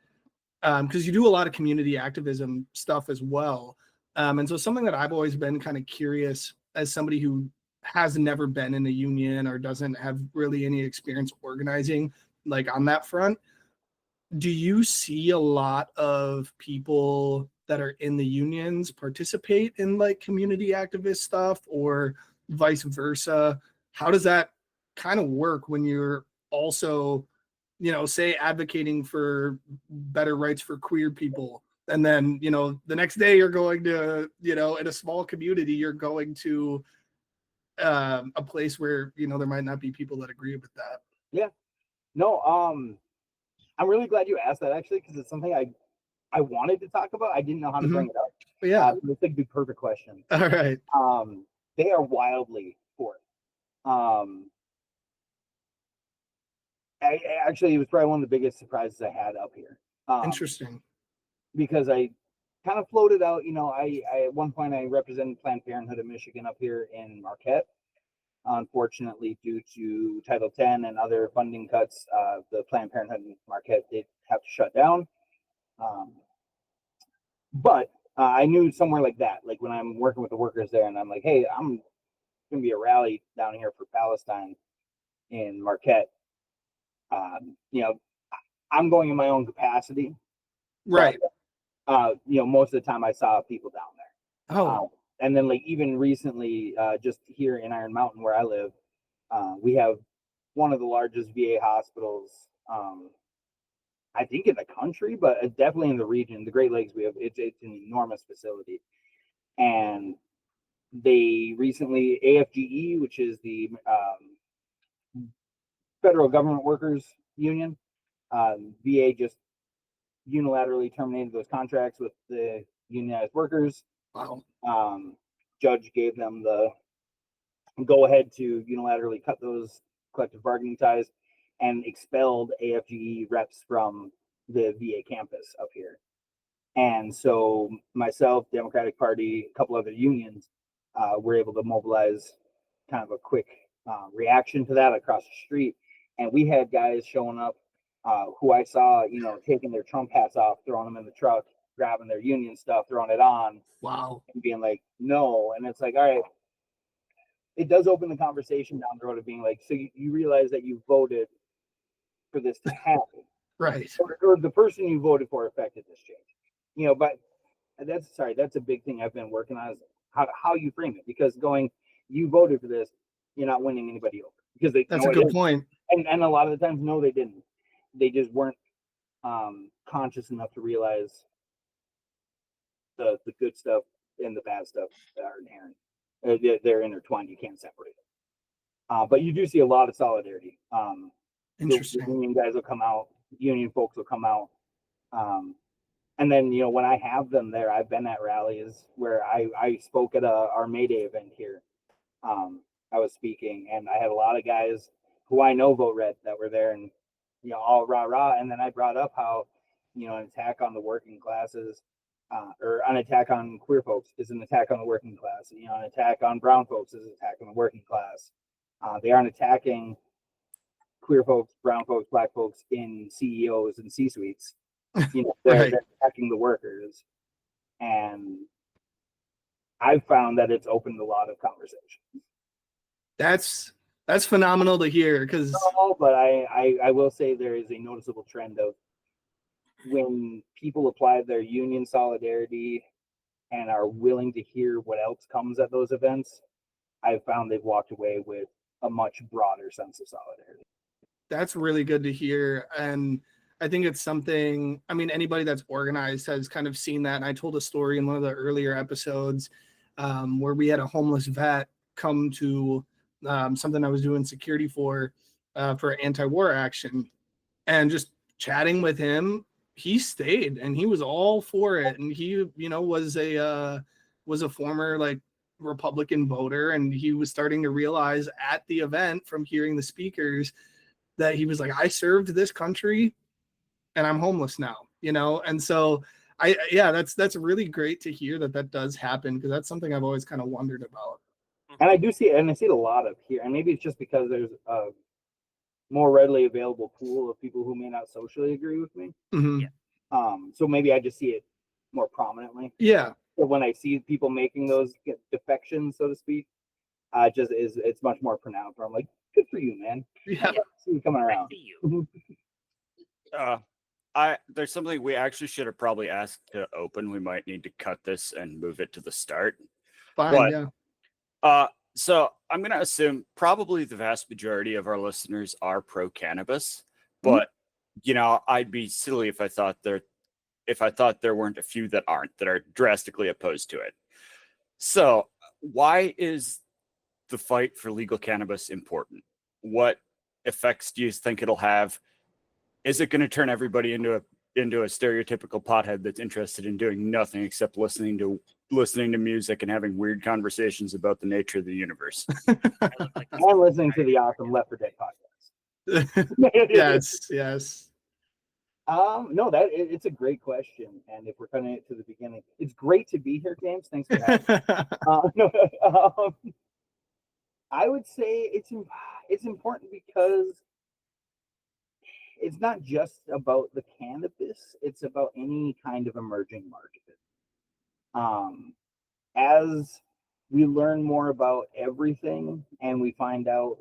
because you do a lot of community activism stuff as well. And so something that I've always been kind of curious as somebody who has never been in a union or doesn't have really any experience organizing, like on that front, do you see a lot of people that are in the unions participate in like community activist stuff or vice versa? How does that kind of work when you're also, say advocating for better rights for queer people, and then, the next day you're going to, in a small community, you're going to a place where, there might not be people that agree with that. Yeah. No, I'm really glad you asked that, actually, because it's something I wanted to talk about. I didn't know how to bring it up. Yeah. It's like the perfect question. All right. They are wildly for it. Actually, it was probably one of the biggest surprises I had up here. Interesting. Because I kind of floated out, I at one point I represented Planned Parenthood of Michigan up here in Marquette. Unfortunately, due to Title X and other funding cuts, the Planned Parenthood in Marquette did have to shut down. But I knew somewhere like that, like when I'm working with the workers there, and I'm like, hey, I'm going to be a rally down here for Palestine in Marquette. I'm going in my own capacity. Right. But, most of the time I saw people down there. Oh. And then, like, even recently, just here in Iron Mountain where I live, we have one of the largest VA hospitals, I think in the country, but definitely in the region, the Great Lakes. It's an enormous facility. And they recently, AFGE, which is the Federal Government Workers Union, VA just unilaterally terminated those contracts with the unionized workers. Wow. Judge gave them the go ahead to unilaterally cut those collective bargaining ties and expelled AFGE reps from the VA campus up here. And so myself, Democratic Party, a couple other unions were able to mobilize kind of a quick reaction to that across the street. And we had guys showing up who I saw, taking their Trump hats off, throwing them in the truck, grabbing their union stuff, throwing it on. Wow. And being like, no. And it's like, all right, it does open the conversation down the road of being like, so you realize that you voted for this to happen. Right. Or the person you voted for affected this change. But that's a big thing I've been working on, is how you frame it. Because you voted for this, you're not winning anybody over. Because that's a good point. And a lot of the times, no, they didn't. They just weren't conscious enough to realize the good stuff and the bad stuff that are inherent. They're intertwined. You can't separate them. But you do see a lot of solidarity. Interesting. The union guys will come out. Union folks will come out. And then, when I have them there, I've been at rallies where I spoke at our May Day event here. I was speaking, and I had a lot of guys who I know vote red that were there, and all rah rah. And then I brought up how an attack on the working classes, or an attack on queer folks is an attack on the working class. An attack on brown folks is an attack on the working class. They aren't attacking queer folks, brown folks, black folks in CEOs and C-suites. They're attacking the workers, and I've found that it's opened a lot of conversation. That's phenomenal to hear, because but I will say there is a noticeable trend of when people apply their union solidarity and are willing to hear what else comes at those events, I've found they've walked away with a much broader sense of solidarity. That's really good to hear. And I think it's something, anybody that's organized has kind of seen that. And I told a story in one of the earlier episodes where we had a homeless vet come to something I was doing security for anti-war action, and just chatting with him, he stayed and he was all for it. And he, was a former Republican voter, and he was starting to realize at the event from hearing the speakers that he was like, I served this country and I'm homeless now, And so that's really great to hear that does happen, because that's something I've always kind of wondered about. And I do see it, and I see it a lot of here. And maybe it's just because there's a more readily available pool of people who may not socially agree with me. Mm-hmm. Yeah. So maybe I just see it more prominently. Yeah. So when I see people making those defections, so to speak, it's much more pronounced. Where I'm like, good for you, man. Yeah. See you coming around. There's something we actually should have probably asked to open. We might need to cut this and move it to the start. Fine. Yeah. So I'm going to assume probably the vast majority of our listeners are pro-cannabis, but I'd be silly if I thought there weren't a few that aren't, that are drastically opposed to it. So why is the fight for legal cannabis important? What effects do you think it'll have? Is it going to turn everybody into a stereotypical pothead that's interested in doing nothing except listening to music and having weird conversations about the nature of the universe? I'm listening to the awesome Left 4 Dead podcast. Yes. No, it's a great question. And if we're cutting it to the beginning, it's great to be here, James. Thanks for having me. I would say it's important because it's not just about the cannabis, it's about any kind of emerging market. As we learn more about everything and we find out,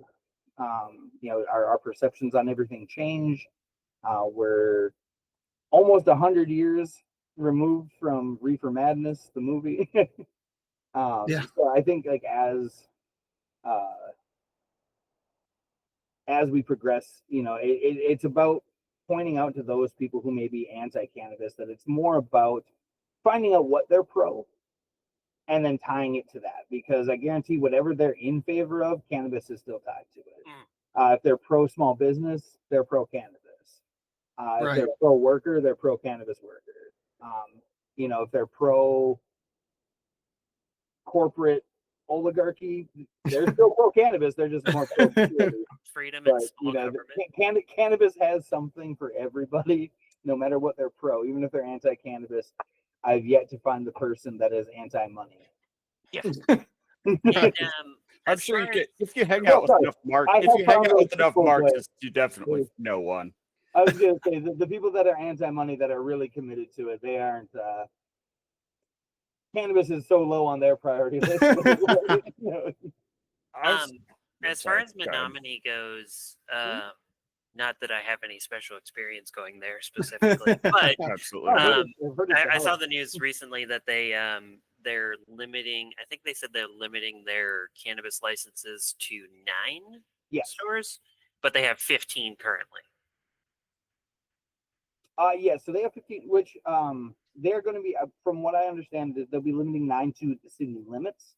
our perceptions on everything change. We're almost 100 years removed from Reefer Madness, the movie. So I think as we progress, it's about pointing out to those people who may be anti-cannabis that it's more about finding out what they're pro and then tying it to that, because I guarantee whatever they're in favor of, cannabis is still tied to it. If they're pro small business, they're pro cannabis. If they're pro worker, they're pro cannabis worker. If they're pro corporate oligarchy, they're still pro cannabis. They're just more pro freedom and small government. Cannabis has something for everybody, no matter what they're pro. Even if they're anti-cannabis, I've yet to find the person that is anti-money. Yeah. And, I'm sure if you hang out with enough Marxists, you definitely know one. I was gonna say the people that are anti-money that are really committed to it, they aren't. Cannabis is so low on their priority list. As far as Menominee goes, not that I have any special experience going there specifically, but Absolutely. I saw the news recently that they're limiting. I think they said they're limiting their cannabis licenses to 9 stores, but they have 15 currently. Yeah, so they have 15, which they're going to be, from what I understand, they'll be limiting 9 to the city limits,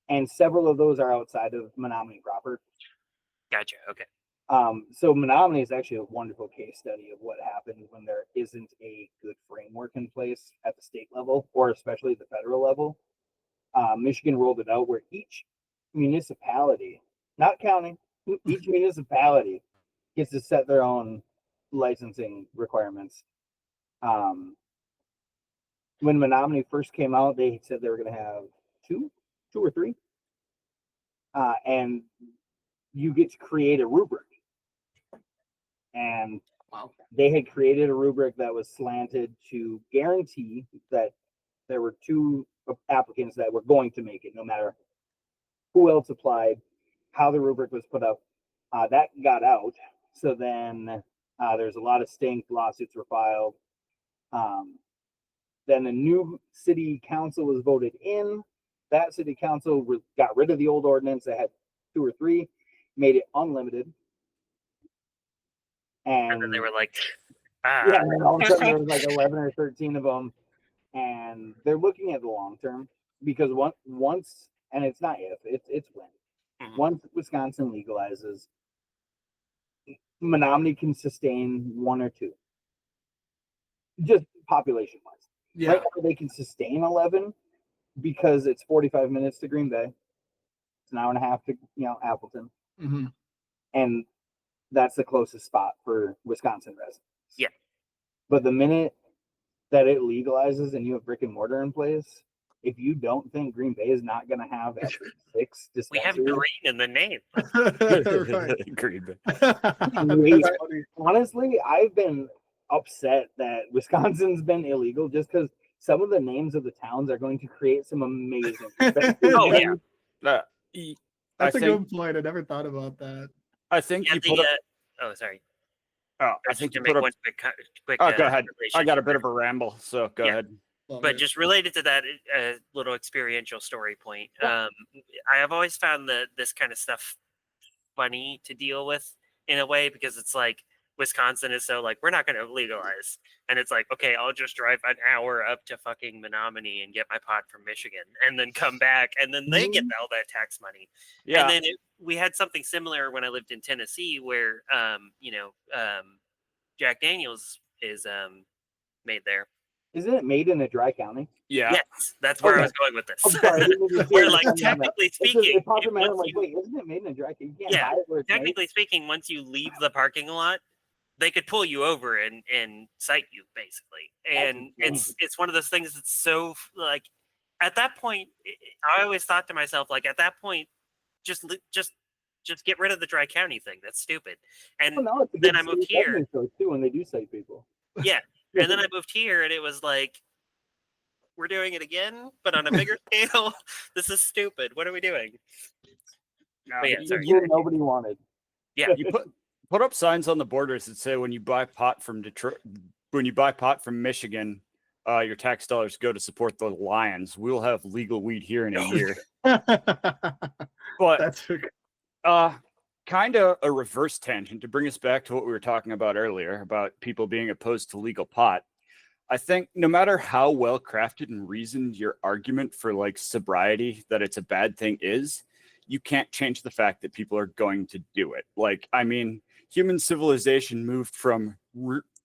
and several of those are outside of Menominee proper. Gotcha. Okay. So Menominee is actually a wonderful case study of what happens when there isn't a good framework in place at the state level, or especially the federal level. Michigan rolled it out where each municipality, not county, each municipality gets to set their own licensing requirements. When Menominee first came out, they said they were going to have two or three, and you get to create a rubric. And they had created a rubric that was slanted to guarantee that there were 2 applicants that were going to make it, no matter who else applied, how the rubric was put up. That got out. So then there's a lot of stink, lawsuits were filed. Then the new city council was voted in. That city council got rid of the old ordinance that had 2 or 3, made it unlimited. And then they were like, yeah, and then all of a sudden there was like 11 or 13 of them. And they're looking at the long term, because once, and it's not if, it's when. Mm-hmm. Once Wisconsin legalizes, Menominee can sustain 1 or 2, just population wise. Yeah. Right now they can sustain 11 because it's 45 minutes to Green Bay. It's an hour and a half to Appleton. Mm-hmm. And that's the closest spot for Wisconsin residents. Yeah. But the minute that it legalizes and you have brick and mortar in place, if you don't think Green Bay is not going to have at least 6 dispensaries, we have green in the name. Green Bay. Honestly, I've been upset that Wisconsin's been illegal just because some of the names of the towns are going to create some amazing. Oh yeah. That's a good point. I never thought about that. I think you put oh, sorry. Oh, I think you make put one quick. Oh, go ahead. I got a bit of a ramble, so go ahead. But just related to that little experiential story point, I have always found this kind of stuff funny to deal with in a way, because it's like Wisconsin is so like, we're not going to legalize, and it's like, okay, I'll just drive an hour up to fucking Menominee and get my pot from Michigan, and then come back, and then they get all that tax money. Yeah. And then we had something similar when I lived in Tennessee, where Jack Daniels is made there. Isn't it made in a dry county? Yeah. Yes, that's where I was going with this. I'm sorry, Where, like, technically speaking, it popped in my head, like, wait, isn't it made in a dry county? You can't buy it where it's technically made. speaking, once you leave the parking lot, they could pull you over and cite you, basically. And it's one of those things that's so, like, at that point, I always thought to myself, like, at that point, just get rid of the dry county thing. That's stupid. And then I moved here too, when they do cite people. Yeah. And then I moved here, and it was like, we're doing it again, but on a bigger scale. This is stupid. What are we doing? But yeah, sorry. Nobody wanted. Yeah. You put up signs on the borders that say when you buy pot from Detroit, when you buy pot from Michigan, your tax dollars go to support the Lions. We'll have legal weed here in a year. But that's kind of a reverse tangent to bring us back to what we were talking about earlier about people being opposed to legal pot. I think no matter how well crafted and reasoned your argument for like sobriety, that it's a bad thing is, you can't change the fact that people are going to do it. Like, I mean, human civilization moved from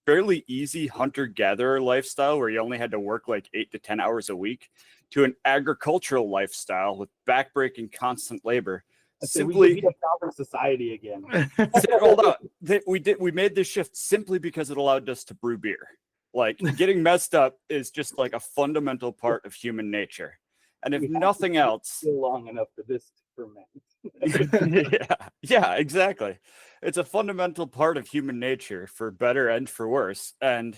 fairly easy hunter-gatherer lifestyle where you only had to work like 8 to 10 hours a week to an agricultural lifestyle with backbreaking constant labor. Simply a proper society again. Hold on. We made this shift simply because it allowed us to brew beer. Like, getting messed up is just like a fundamental part of human nature. And if nothing else, still long enough for this ferment. Yeah, exactly. It's a fundamental part of human nature, for better and for worse. And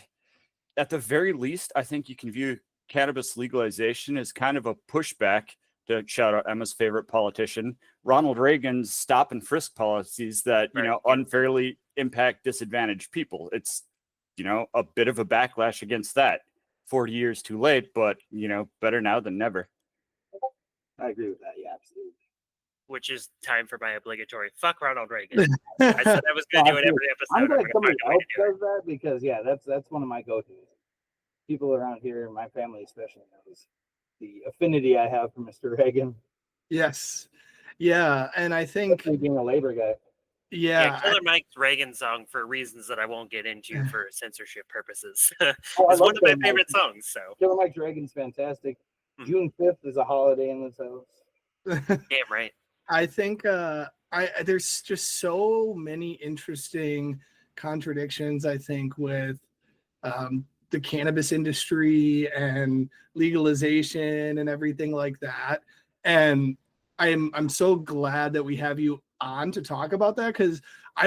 at the very least, I think you can view cannabis legalization as kind of a pushback, to shout out Emma's favorite politician, Ronald Reagan's stop and frisk policies that, unfairly impact disadvantaged people. It's, a bit of a backlash against that. 40 years too late, but, better now than never. I agree with that. Yeah, absolutely. Which is time for my obligatory fuck Ronald Reagan. I said I was going to do it every episode. I'm glad somebody else does that, because that's one of my go-tos. People around here, my family especially, knows the affinity I have for Mr. Reagan. Yes. Yeah, and I think being a labor guy. Yeah, Killer Mike's Reagan song, for reasons that I won't get into for censorship purposes, I is love one of my Killer Mike. favorite songs. So Killer Mike's Reagan's fantastic. June 5th is a holiday in this house. Damn right. I think there's just so many interesting contradictions, I think, with the cannabis industry and legalization and everything like that. And I'm so glad that we have you on to talk about that, because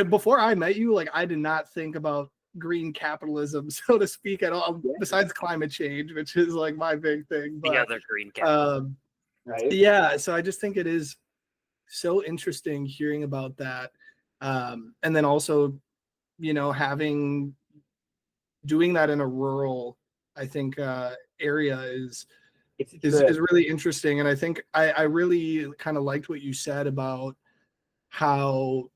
before I met you, like, I did not think about green capitalism, so to speak, at all, besides climate change, which is like my big thing. But, the other green capitalism. Right? Yeah, so I just think it is so interesting hearing about that. And then also, doing that in a rural, I think, area is really interesting. And I think I really kind of liked what you said about how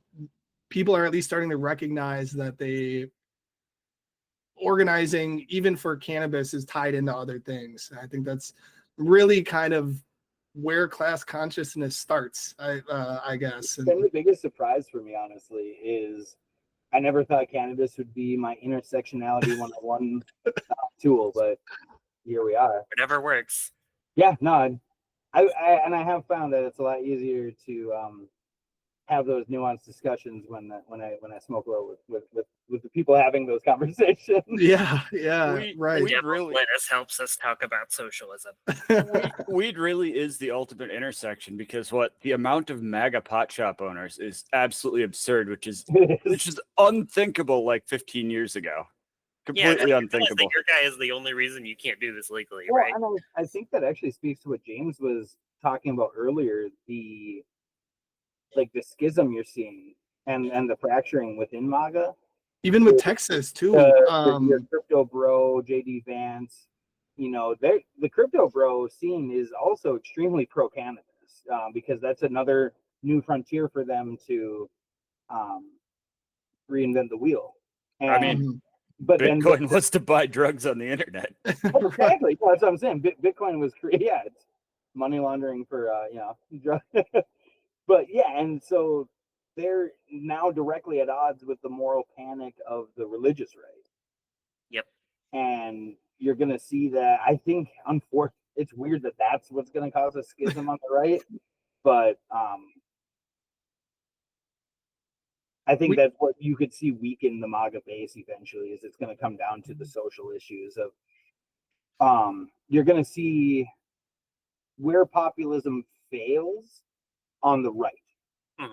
people are at least starting to recognize that organizing, even for cannabis, is tied into other things. I think that's really kind of where class consciousness starts, I guess. And the biggest surprise for me, honestly, is I never thought cannabis would be my intersectionality 101 tool, but here we are. Whatever works. Yeah, no, I have found that it's a lot easier to have those nuanced discussions when I smoke low with the people having those conversations. Yeah, right. Lettuce helps us talk about socialism. Weed really is the ultimate intersection, because the amount of MAGA pot shop owners is absolutely absurd, which is unthinkable like 15 years ago. Completely unthinkable. Your guy is the only reason you can't do this legally, well, right? And I think that actually speaks to what James was talking about earlier, the schism you're seeing and the fracturing within MAGA. Even with Texas too. Your crypto bro, JD Vance, the crypto bro scene is also extremely pro cannabis, because that's another new frontier for them to reinvent the wheel. And, but Bitcoin was to buy drugs on the internet. Exactly. Well, that's what I'm saying. Bitcoin was created. Yeah, it's money laundering for drugs. But yeah, and so they're now directly at odds with the moral panic of the religious right. Yep. And you're going to see that. I think, unfortunately, it's weird that that's what's going to cause a schism on the right. But I think that's what you could see weaken the MAGA base eventually, is it's going to come down to the social issues of you're going to see where populism fails on the right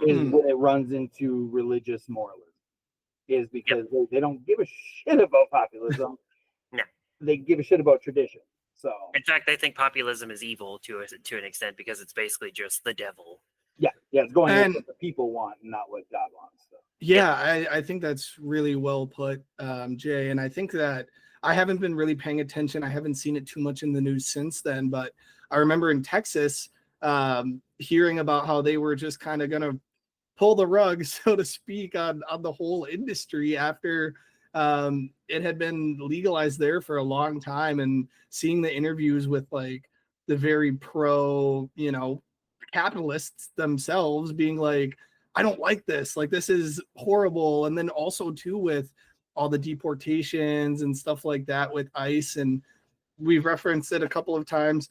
is when it runs into religious moralism, is because they don't give a shit about populism. No, they give a shit about tradition. So in fact, I think populism is evil to an extent, because it's basically just the devil. Yeah, it's going with what the people want, not what God wants. So. Yeah, I think that's really well put, Jay. And I think that I haven't been really paying attention. I haven't seen it too much in the news since then, but I remember in Texas, hearing about how they were just kind of going to pull the rug, so to speak, on the whole industry after it had been legalized there for a long time, and seeing the interviews with like the very pro, capitalists themselves being like, I don't like this. Like, this is horrible. And then also too with all the deportations and stuff like that with ICE, and we've referenced it a couple of times.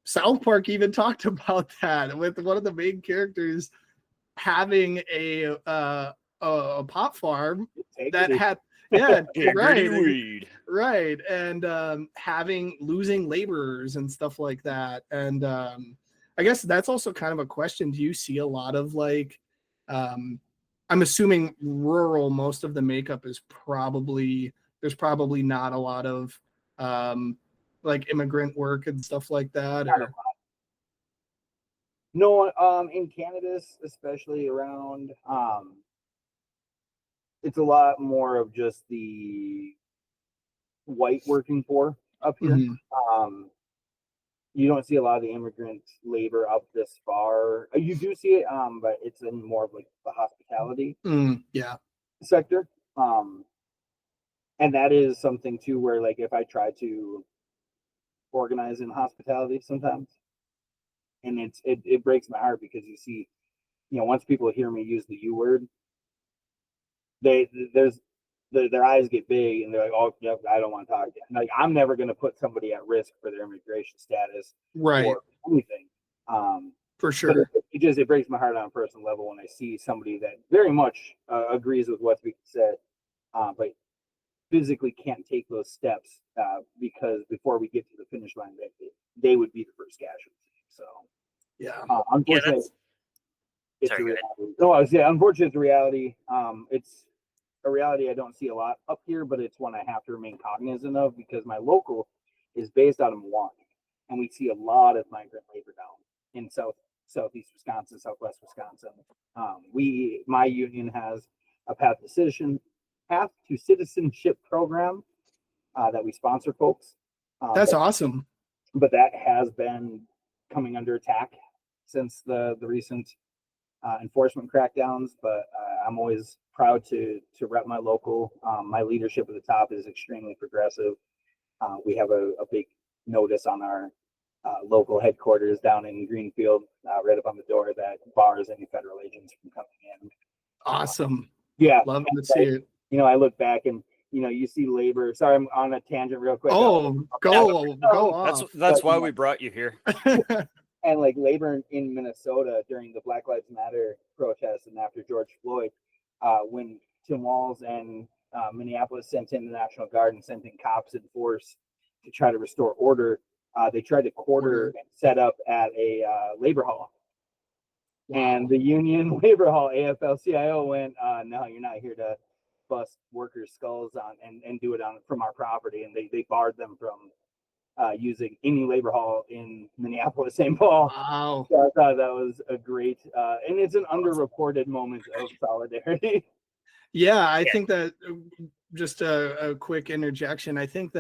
South Park even talked about that, with one of the main characters having a pot farm that had right, and losing laborers and stuff like that. And I guess that's also kind of a question. Do you see a lot of like, I'm assuming rural, most of the makeup is probably, there's probably not a lot of like immigrant work and stuff like that. Or No, in cannabis, especially around, it's a lot more of just the white working poor up here. You don't see a lot of the immigrant labor up this far. You do see it, but it's in more of like the hospitality sector. And that is something too, where like if I try to organize in hospitality sometimes, and it breaks my heart because you see, once people hear me use the U word, their eyes get big and they're like, oh, yep, I don't want to talk to you. Like, I'm never going to put somebody at risk for their immigration status or anything. For sure. But it breaks my heart on a personal level when I see somebody that very much agrees with what's being said, but physically can't take those steps because before we get to the finish line, they would be the first casualty. So, unfortunately, it's a reality. No, unfortunately, it's a reality. It's a reality I don't see a lot up here, but it's one I have to remain cognizant of because my local is based out of Milwaukee, and we see a lot of migrant labor down in southeast Wisconsin, southwest Wisconsin. My union has a path to citizenship program that we sponsor folks. That's awesome. But that has been coming under attack since the recent enforcement crackdowns. But I'm always proud to rep my local. My leadership at the top is extremely progressive. We have a big notice on our local headquarters down in Greenfield, right up on the door, that bars any federal agents from coming in. Awesome. Yeah. Love to see it. I look back and, you see labor. Sorry, I'm on a tangent real quick. Oh, go on. That's why we brought you here. And like labor in Minnesota during the Black Lives Matter protests and after George Floyd, when Tim Walz and Minneapolis sent in the National Guard and sent in cops in force to try to restore order, they tried to quarter and set up at a labor hall. Wow. And the union labor hall, AFL-CIO, went, no, you're not here to bust workers' skulls on and do it from our property. And they barred them from using any labor hall in Minneapolis, St. Paul. Wow. So I thought that was a great, and it's an underreported moment of solidarity. Yeah, I think that, just a quick interjection, I think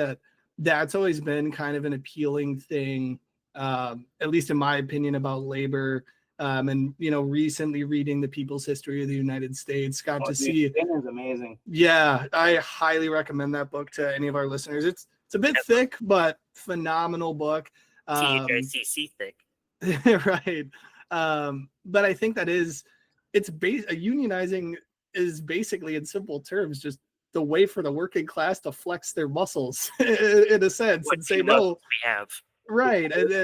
that's always been kind of an appealing thing, at least in my opinion, about labor. And recently reading The People's History of the United States, got to see it. It's amazing. Yeah, I highly recommend that book to any of our listeners. It's a bit thick, but phenomenal book. THICC thick. Right. But I think that unionizing is basically, in simple terms, just the way for the working class to flex their muscles in a sense and say no. We have. Right. And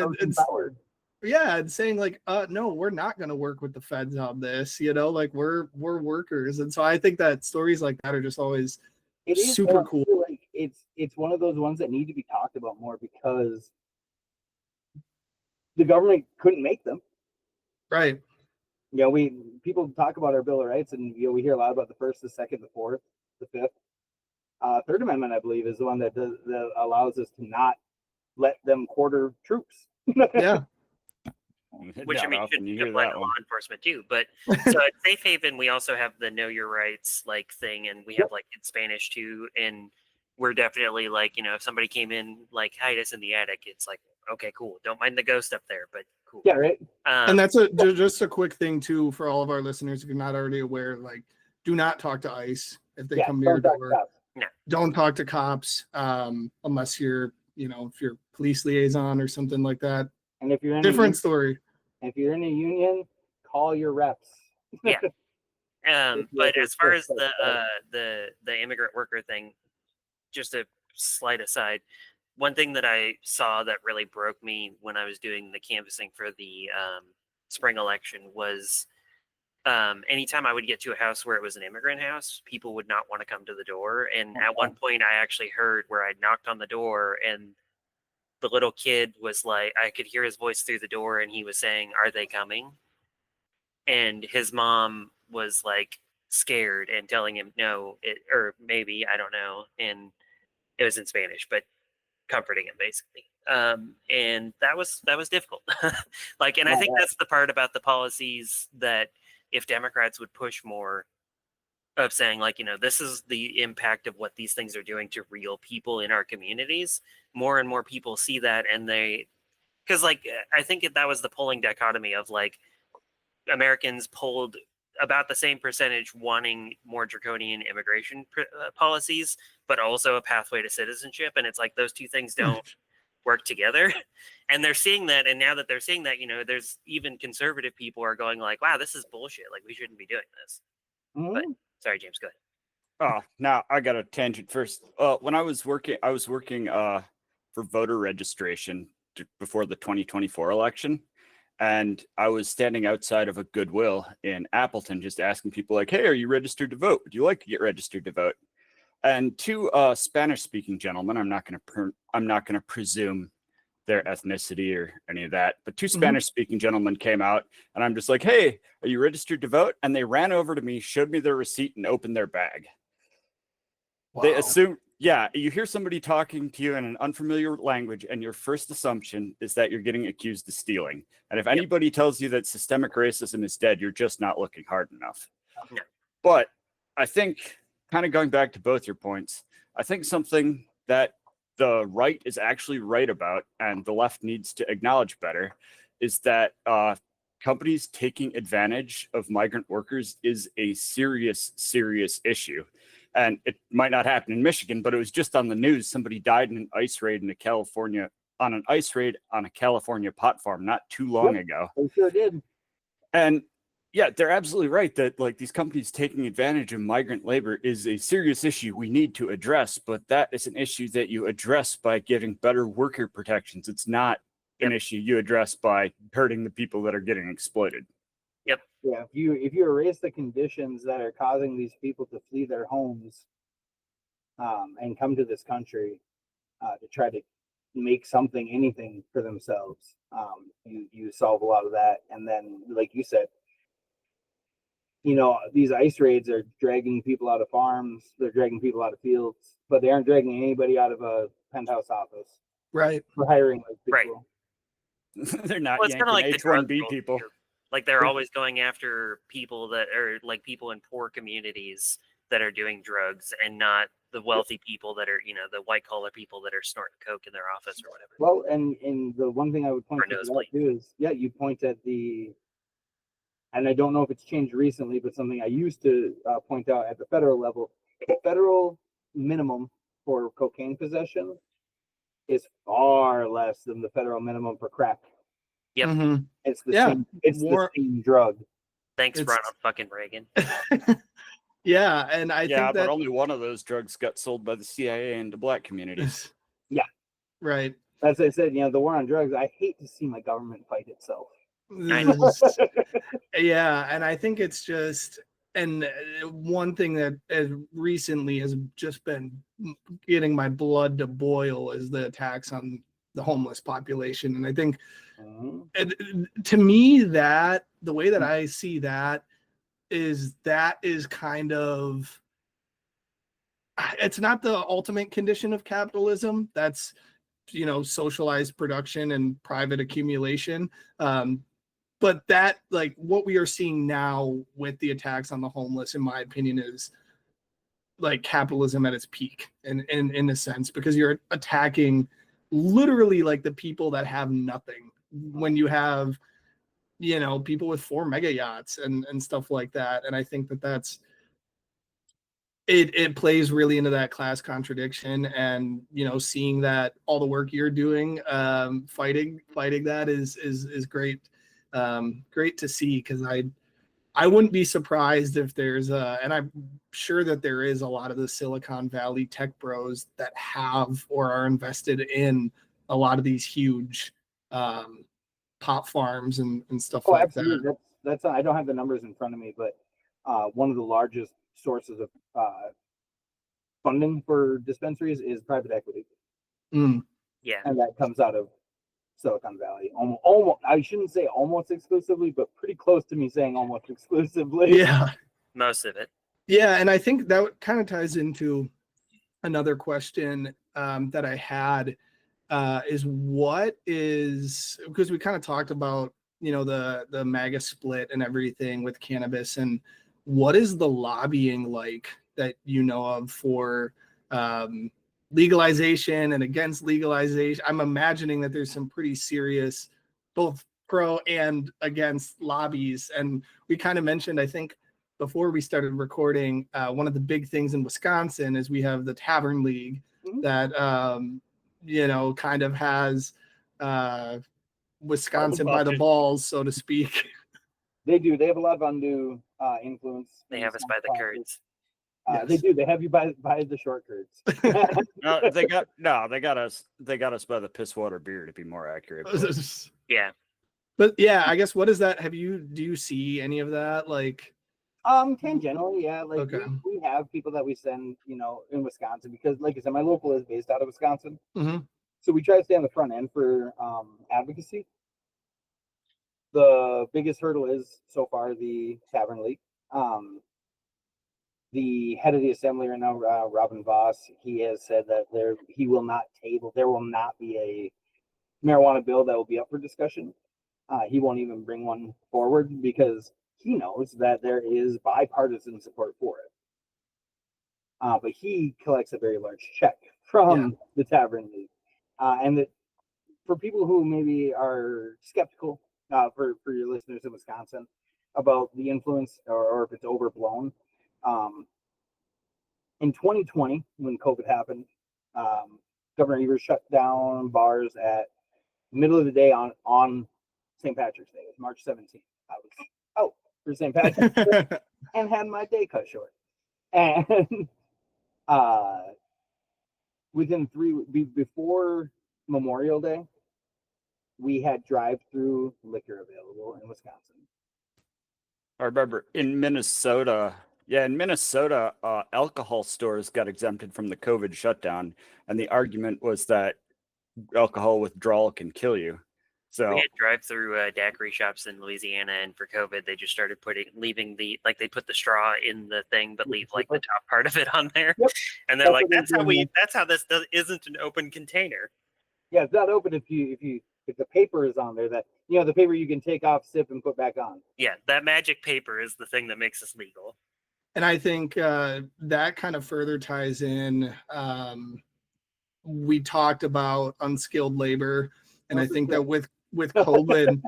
saying like, no, we're not going to work with the feds on this, like we're workers. And so I think that stories like that are just always super cool. Like it's one of those ones that need to be talked about more because the government couldn't make them. Right. People talk about our Bill of Rights, and we hear a lot about the first, the second, the fourth, the fifth. Third Amendment, I believe, is the one that allows us to not let them quarter troops. Yeah. Which should apply to law enforcement too. But so at Safe Haven, we also have the Know Your Rights thing, and we have in Spanish too. And we're definitely if somebody came in hide us in the attic, it's okay, cool. Don't mind the ghost up there, but cool. Yeah, right. And that's just a quick thing too for all of our listeners, if you're not already aware. Do not talk to ICE if they come to your door. No. Don't talk to cops unless you're if you're police liaison or something like that. And if you're in different story. If you're in a union, call your reps. Yeah. But as far as the immigrant worker thing, just a slight aside, one thing that I saw that really broke me when I was doing the canvassing for the spring election was anytime I would get to a house where it was an immigrant house, people would not want to come to the door. And at one point I actually heard where I knocked on the door and the little kid was like, I could hear his voice through the door, and he was saying, "Are they coming?" And his mom was like scared and telling him no, or maybe, I don't know, and it was in Spanish, but comforting him basically. And that was difficult. Like, and I think that's the part about the policies that if Democrats would push more of saying, like, this is the impact of what these things are doing to real people in our communities, more and more people see that, and because like I think that was the polling dichotomy of like Americans polled about the same percentage wanting more draconian immigration policies, but also a pathway to citizenship. And it's like those two things don't work together. And they're seeing that. And now that they're seeing that, there's even conservative people are going like, wow, this is bullshit. Like, we shouldn't be doing this. But sorry, James, go ahead. Oh, now I got a tangent first. When I was working for voter registration before the 2024 election. And I was standing outside of a Goodwill in Appleton, just asking people like, "Hey, are you registered to vote? Would you like to get registered to vote?" And two Spanish-speaking gentlemen, I'm not going to presume their ethnicity or any of that, but two Spanish-speaking gentlemen came out, and I'm just like, "Hey, are you registered to vote?" And they ran over to me, showed me their receipt, and opened their bag. Wow. They assume, yeah, you hear somebody talking to you in an unfamiliar language, and your first assumption is that you're getting accused of stealing. And if anybody tells you that systemic racism is dead, you're just not looking hard enough. No. But I think, kind of going back to both your points, I think something that the right is actually right about, and the left needs to acknowledge better, is that companies taking advantage of migrant workers is a serious, serious issue. And it might not happen in Michigan, but it was just on the news. Somebody died in an ice raid on a California pot farm not too long ago. They sure did. And yeah, they're absolutely right that like these companies taking advantage of migrant labor is a serious issue we need to address, but that is an issue that you address by giving better worker protections. It's not an issue you address by hurting the people that are getting exploited. Yep. Yeah. If you erase the conditions that are causing these people to flee their homes, and come to this country to try to make anything for themselves, you solve a lot of that. And then, like you said, these ice raids are dragging people out of farms, they're dragging people out of fields, but they aren't dragging anybody out of a penthouse office. Right. For hiring those people. Right. They're not it's yanking like H-1B people. Like they're always going after people that are like people in poor communities that are doing drugs, and not the wealthy people that are, the white collar people that are snorting coke in their office or whatever. Well, and the one thing I would point to that too is, you point at and I don't know if it's changed recently, but something I used to point out at the federal level, the federal minimum for cocaine possession is far less than the federal minimum for crack. Yep. Mm-hmm. It's the same drug. Thanks, Ronald fucking Reagan. Yeah, and I think that but only one of those drugs got sold by the CIA into black communities. Yeah. Right. As I said, the war on drugs, I hate to see my government fight itself. Yeah, and I think it's just, and one thing that recently has just been getting my blood to boil is the attacks on the homeless population. And I think to me, that the way that I see that is kind of, it's not the ultimate condition of capitalism. That's, socialized production and private accumulation. But that, like, what we are seeing now with the attacks on the homeless, in my opinion, is like capitalism at its peak in a sense, because you're attacking literally like the people that have nothing. When you have, people with 4 mega yachts and stuff like that. And I think that's, it plays really into that class contradiction, and seeing that all the work you're doing, fighting that is great. Great to see, because I wouldn't be surprised if there's and I'm sure that there is a lot of the Silicon Valley tech bros that have or are invested in a lot of these huge pot farms and stuff like absolutely. that. That's I don't have the numbers in front of me, but one of the largest sources of funding for dispensaries is private equity. Yeah. And that comes out of Silicon Valley. Almost, I shouldn't say almost exclusively, but pretty close to me saying almost exclusively. Yeah. Most of it. Yeah, and I think that kind of ties into another question that I had is what is, because we kind of talked about, you know, the MAGA split and everything with cannabis, and what is the lobbying like that you know of for legalization and against legalization? I'm imagining that there's some pretty serious both pro and against lobbies, and we kind of mentioned, I think, before we started recording, one of the big things in Wisconsin is we have the Tavern League that, you know, kind of has Wisconsin by the balls, so to speak. They do. They have a lot of undue influence. They have us by the curds. Yes. They do. They have you by the short curds. No, they got us by the piss water beer, to be more accurate. Yeah. But yeah, I guess what is that? Do you see any of that? Like, tangentially, yeah. Like okay. we have people that we send, you know, in Wisconsin, because like I said, my local is based out of Wisconsin. Mm-hmm. So we try to stay on the front end for advocacy. The biggest hurdle is so far the Tavern League. The head of the assembly right now, Robin Voss, he has said that there will not be a marijuana bill that will be up for discussion. He won't even bring one forward because he knows that there is bipartisan support for it. But he collects a very large check from the Tavern League. And that for people who maybe are skeptical, for your listeners in Wisconsin, about the influence or if it's overblown, in 2020, when COVID happened, Governor Evers shut down bars at middle of the day on St. Patrick's Day. It was March 17th. I was out for St. Patrick's Day and had my day cut short. And before Memorial Day, we had drive-through liquor available in Wisconsin. I remember in Minnesota, alcohol stores got exempted from the COVID shutdown, and the argument was that alcohol withdrawal can kill you. So we had drive-through daiquiri shops in Louisiana, and for COVID, they just started leaving they put the straw in the thing, but leave like the top part of it on there. Yep. And they're like, that's how this isn't an open container. Yeah, it's not open if the paper is on there, that, you know, the paper you can take off, sip, and put back on. Yeah, that magic paper is the thing that makes us legal. And I think that kind of further ties in. We talked about unskilled labor, and I think that with COVID,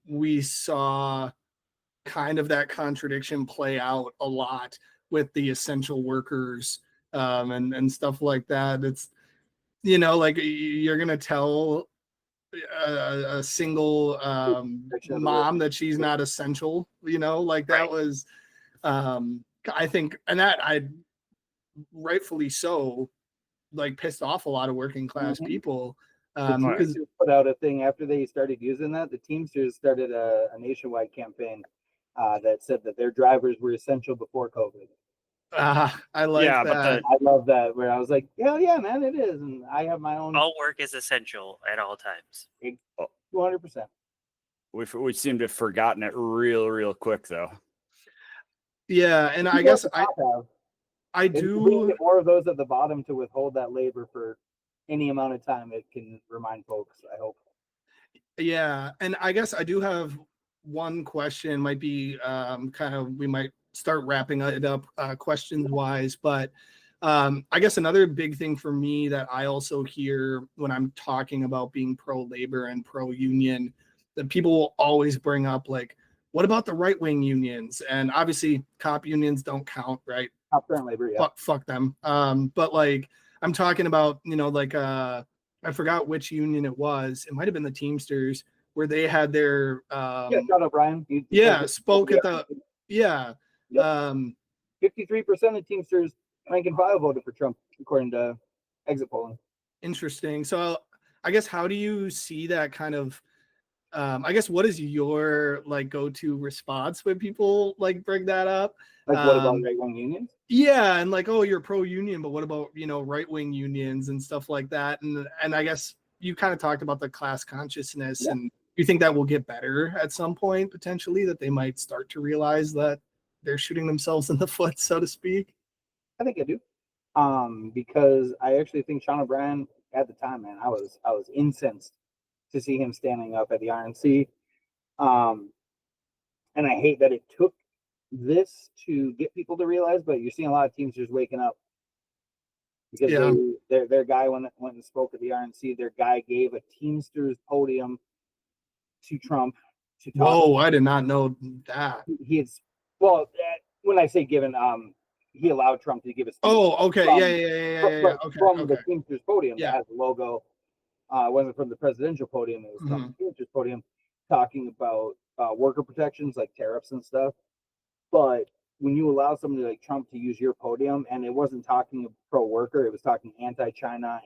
we saw kind of that contradiction play out a lot with the essential workers and stuff like that. It's, you know, like you're gonna tell a single mom that she's not essential, you know, like that was I think, and that I rightfully so, like pissed off a lot of working class people. Because put out a thing after they started using that. The Teamsters started a nationwide campaign that said that their drivers were essential before COVID. I like that. I love that. Where I was like, hell yeah, man, it is, and I have my own. All work is essential at all times. 200%. We seem to have forgotten it real quick though. Yeah, and I guess I do get more of those at the bottom to withhold that labor for any amount of time. It can remind folks, I hope. Yeah, and I guess I do have one question. Might be we might start wrapping it up questions wise, but I guess another big thing for me that I also hear when I'm talking about being pro labor and pro union, that people will always bring up, like, what about the right wing unions? And obviously, cop unions don't count, right? Cop and labor, yeah. Fuck them. But like, I'm talking about, you know, like I forgot which union it was. It might have been the Teamsters, where they had their shout out Brian. Spoke at the 53% of Teamsters rank and file voted for Trump, according to exit polling. Interesting. So I guess, how do you see that kind of I guess what is your like go-to response when people like bring that up? Like, what about right-wing unions? Yeah, and like, oh, you're pro-union, but what about, you know, right-wing unions and stuff like that? And I guess you kind of talked about the class consciousness, and you think that will get better at some point potentially, that they might start to realize that they're shooting themselves in the foot, so to speak. I think I do, because I actually think Sean O'Brien at the time, man, I was incensed to see him standing up at the RNC, and I hate that it took this to get people to realize. But you're seeing a lot of teams just waking up because their guy went and spoke at the RNC. Their guy gave a Teamsters podium to Trump to talk. Whoa, I did not know that. He had, well, when I say given, he allowed Trump to give a speech. Oh, okay, from, yeah. Okay, from the Teamsters podium that has the logo. It wasn't from the presidential podium; it was from the Teamsters podium, talking about worker protections like tariffs and stuff. But when you allow somebody like Trump to use your podium, and it wasn't talking pro-worker, it was talking anti-China,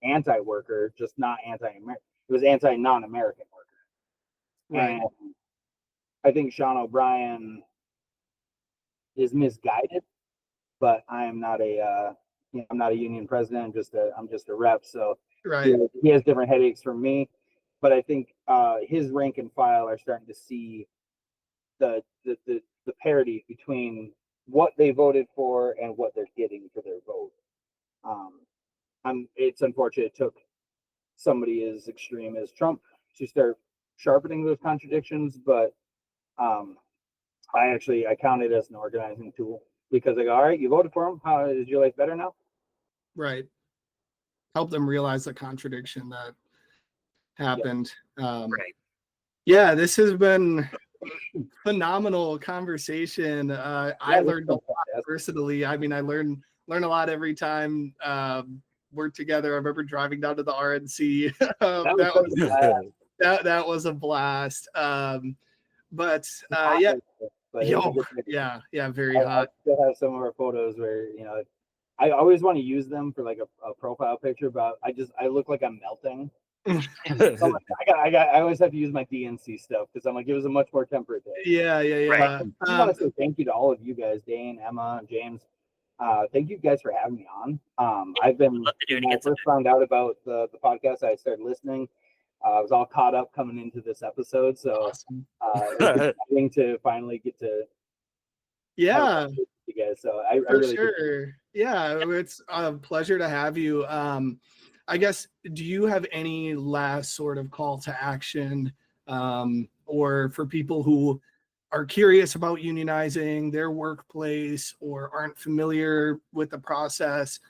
anti-worker, just not anti-American. It was anti-non-American worker. Right. And I think Sean O'Brien is misguided, but I am not I'm not a union president. I'm just a rep. So he has different headaches from me. But I think his rank and file are starting to see the parity between what they voted for and what they're getting for their vote. It's unfortunate it took somebody as extreme as Trump to start sharpening those contradictions, but I count it as an organizing tool, because I go, all right, you voted for him. How is your life better now? Right. Help them realize the contradiction that happened. Right. Yeah, this has been phenomenal conversation. I learned a lot personally. I mean, I learn a lot every time we're together. I remember driving down to the RNC. That was a blast. But very hot. I still have some of our photos where, you know, I always want to use them for like a profile picture, but I look like I'm melting. So I always have to use my DNC stuff because I'm like, it was a much more temperate day. Yeah. I want to say thank you to all of you guys, Dane, Emma, and James. Thank you guys for having me on. I've been, when I first found out about the podcast, I started listening. I was all caught up coming into this episode, so awesome. It's exciting to finally get to you guys. So I really sure. Yeah, it's a pleasure to have you. I guess, do you have any last sort of call to action, or for people who are curious about unionizing their workplace or aren't familiar with the process?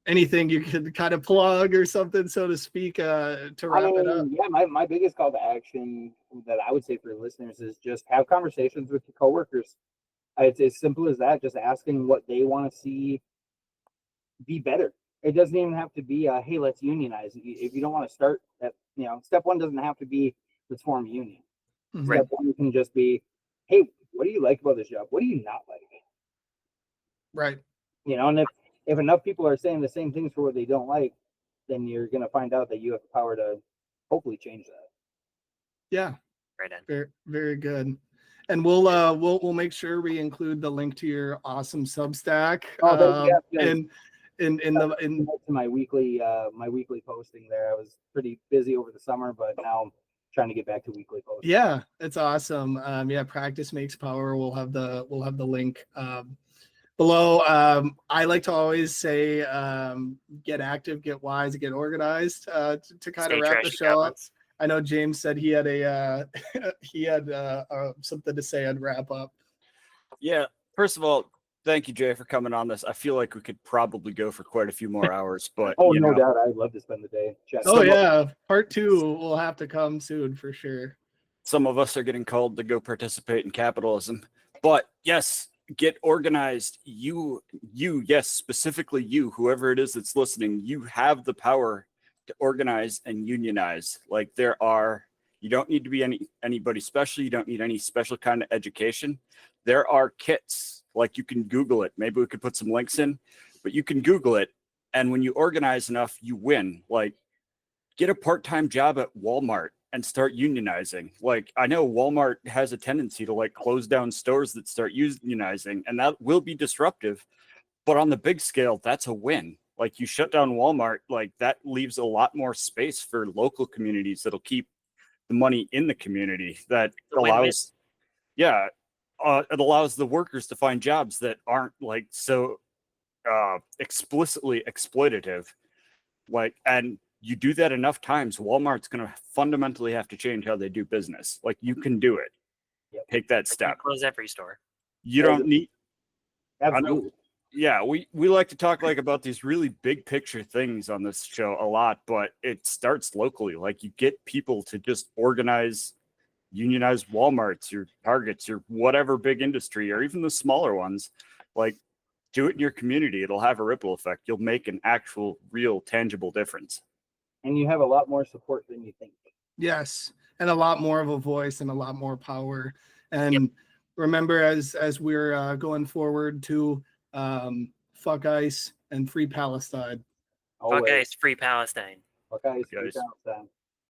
Anything you could kind of plug or something, so to speak, to wrap it up? Yeah, my biggest call to action that I would say for listeners is just have conversations with your coworkers. It's as simple as that, just asking what they want to see be better. It doesn't even have to be hey, let's unionize. If you don't want to start at, step one doesn't have to be let's form a union. Step one can just be, hey, what do you like about this job? What do you not like? Right. And if enough people are saying the same things for what they don't like, then you're going to find out that you have the power to hopefully change that. Yeah. Right on. Very, very good. And we'll make sure we include the link to your awesome Substack. In my weekly posting there. I was pretty busy over the summer, but now I'm trying to get back to weekly posting. Yeah, it's awesome. Practice makes power. We'll have the link below. I like to always say, get active, get wise, get organized, to kind of wrap the show up. I know James said he had something to say and wrap up. Yeah. First of all, thank you, Jay, for coming on this. I feel like we could probably go for quite a few more hours, but no doubt, I'd love to spend the day chatting. Part 2 will have to come soon for sure. Some of us are getting called to go participate in capitalism, but yes, get organized. You, yes, specifically you, whoever it is that's listening, you have the power to organize and unionize. Like you don't need to be anybody special. You don't need any special kind of education. There are kits, like you can Google it. Maybe we could put some links in, but you can Google it. And when you organize enough, you win. Like, get a part-time job at Walmart and start unionizing. Like, I know Walmart has a tendency to like close down stores that start unionizing, and that will be disruptive. But on the big scale, that's a win. Like, you shut down Walmart, like that leaves a lot more space for local communities that'll keep the money in the community. That allows, yeah, it allows the workers to find jobs that aren't like so explicitly exploitative. Like, and you do that enough times, Walmart's going to fundamentally have to change how they do business. Like, you can do it. Yep. Take that step. Close every store. You don't need. Absolutely. Yeah, we like to talk like about these really big picture things on this show a lot, but it starts locally. Like, you get people to just organize, unionize Walmarts, your Targets, your whatever big industry, or even the smaller ones. Like, do it in your community. It'll have a ripple effect. You'll make an actual, real, tangible difference. And you have a lot more support than you think. Yes, and a lot more of a voice and a lot more power. And remember, as we're going forward to fuck ICE and free Palestine. Fuck ICE, free Palestine. Fuck ICE, free Palestine.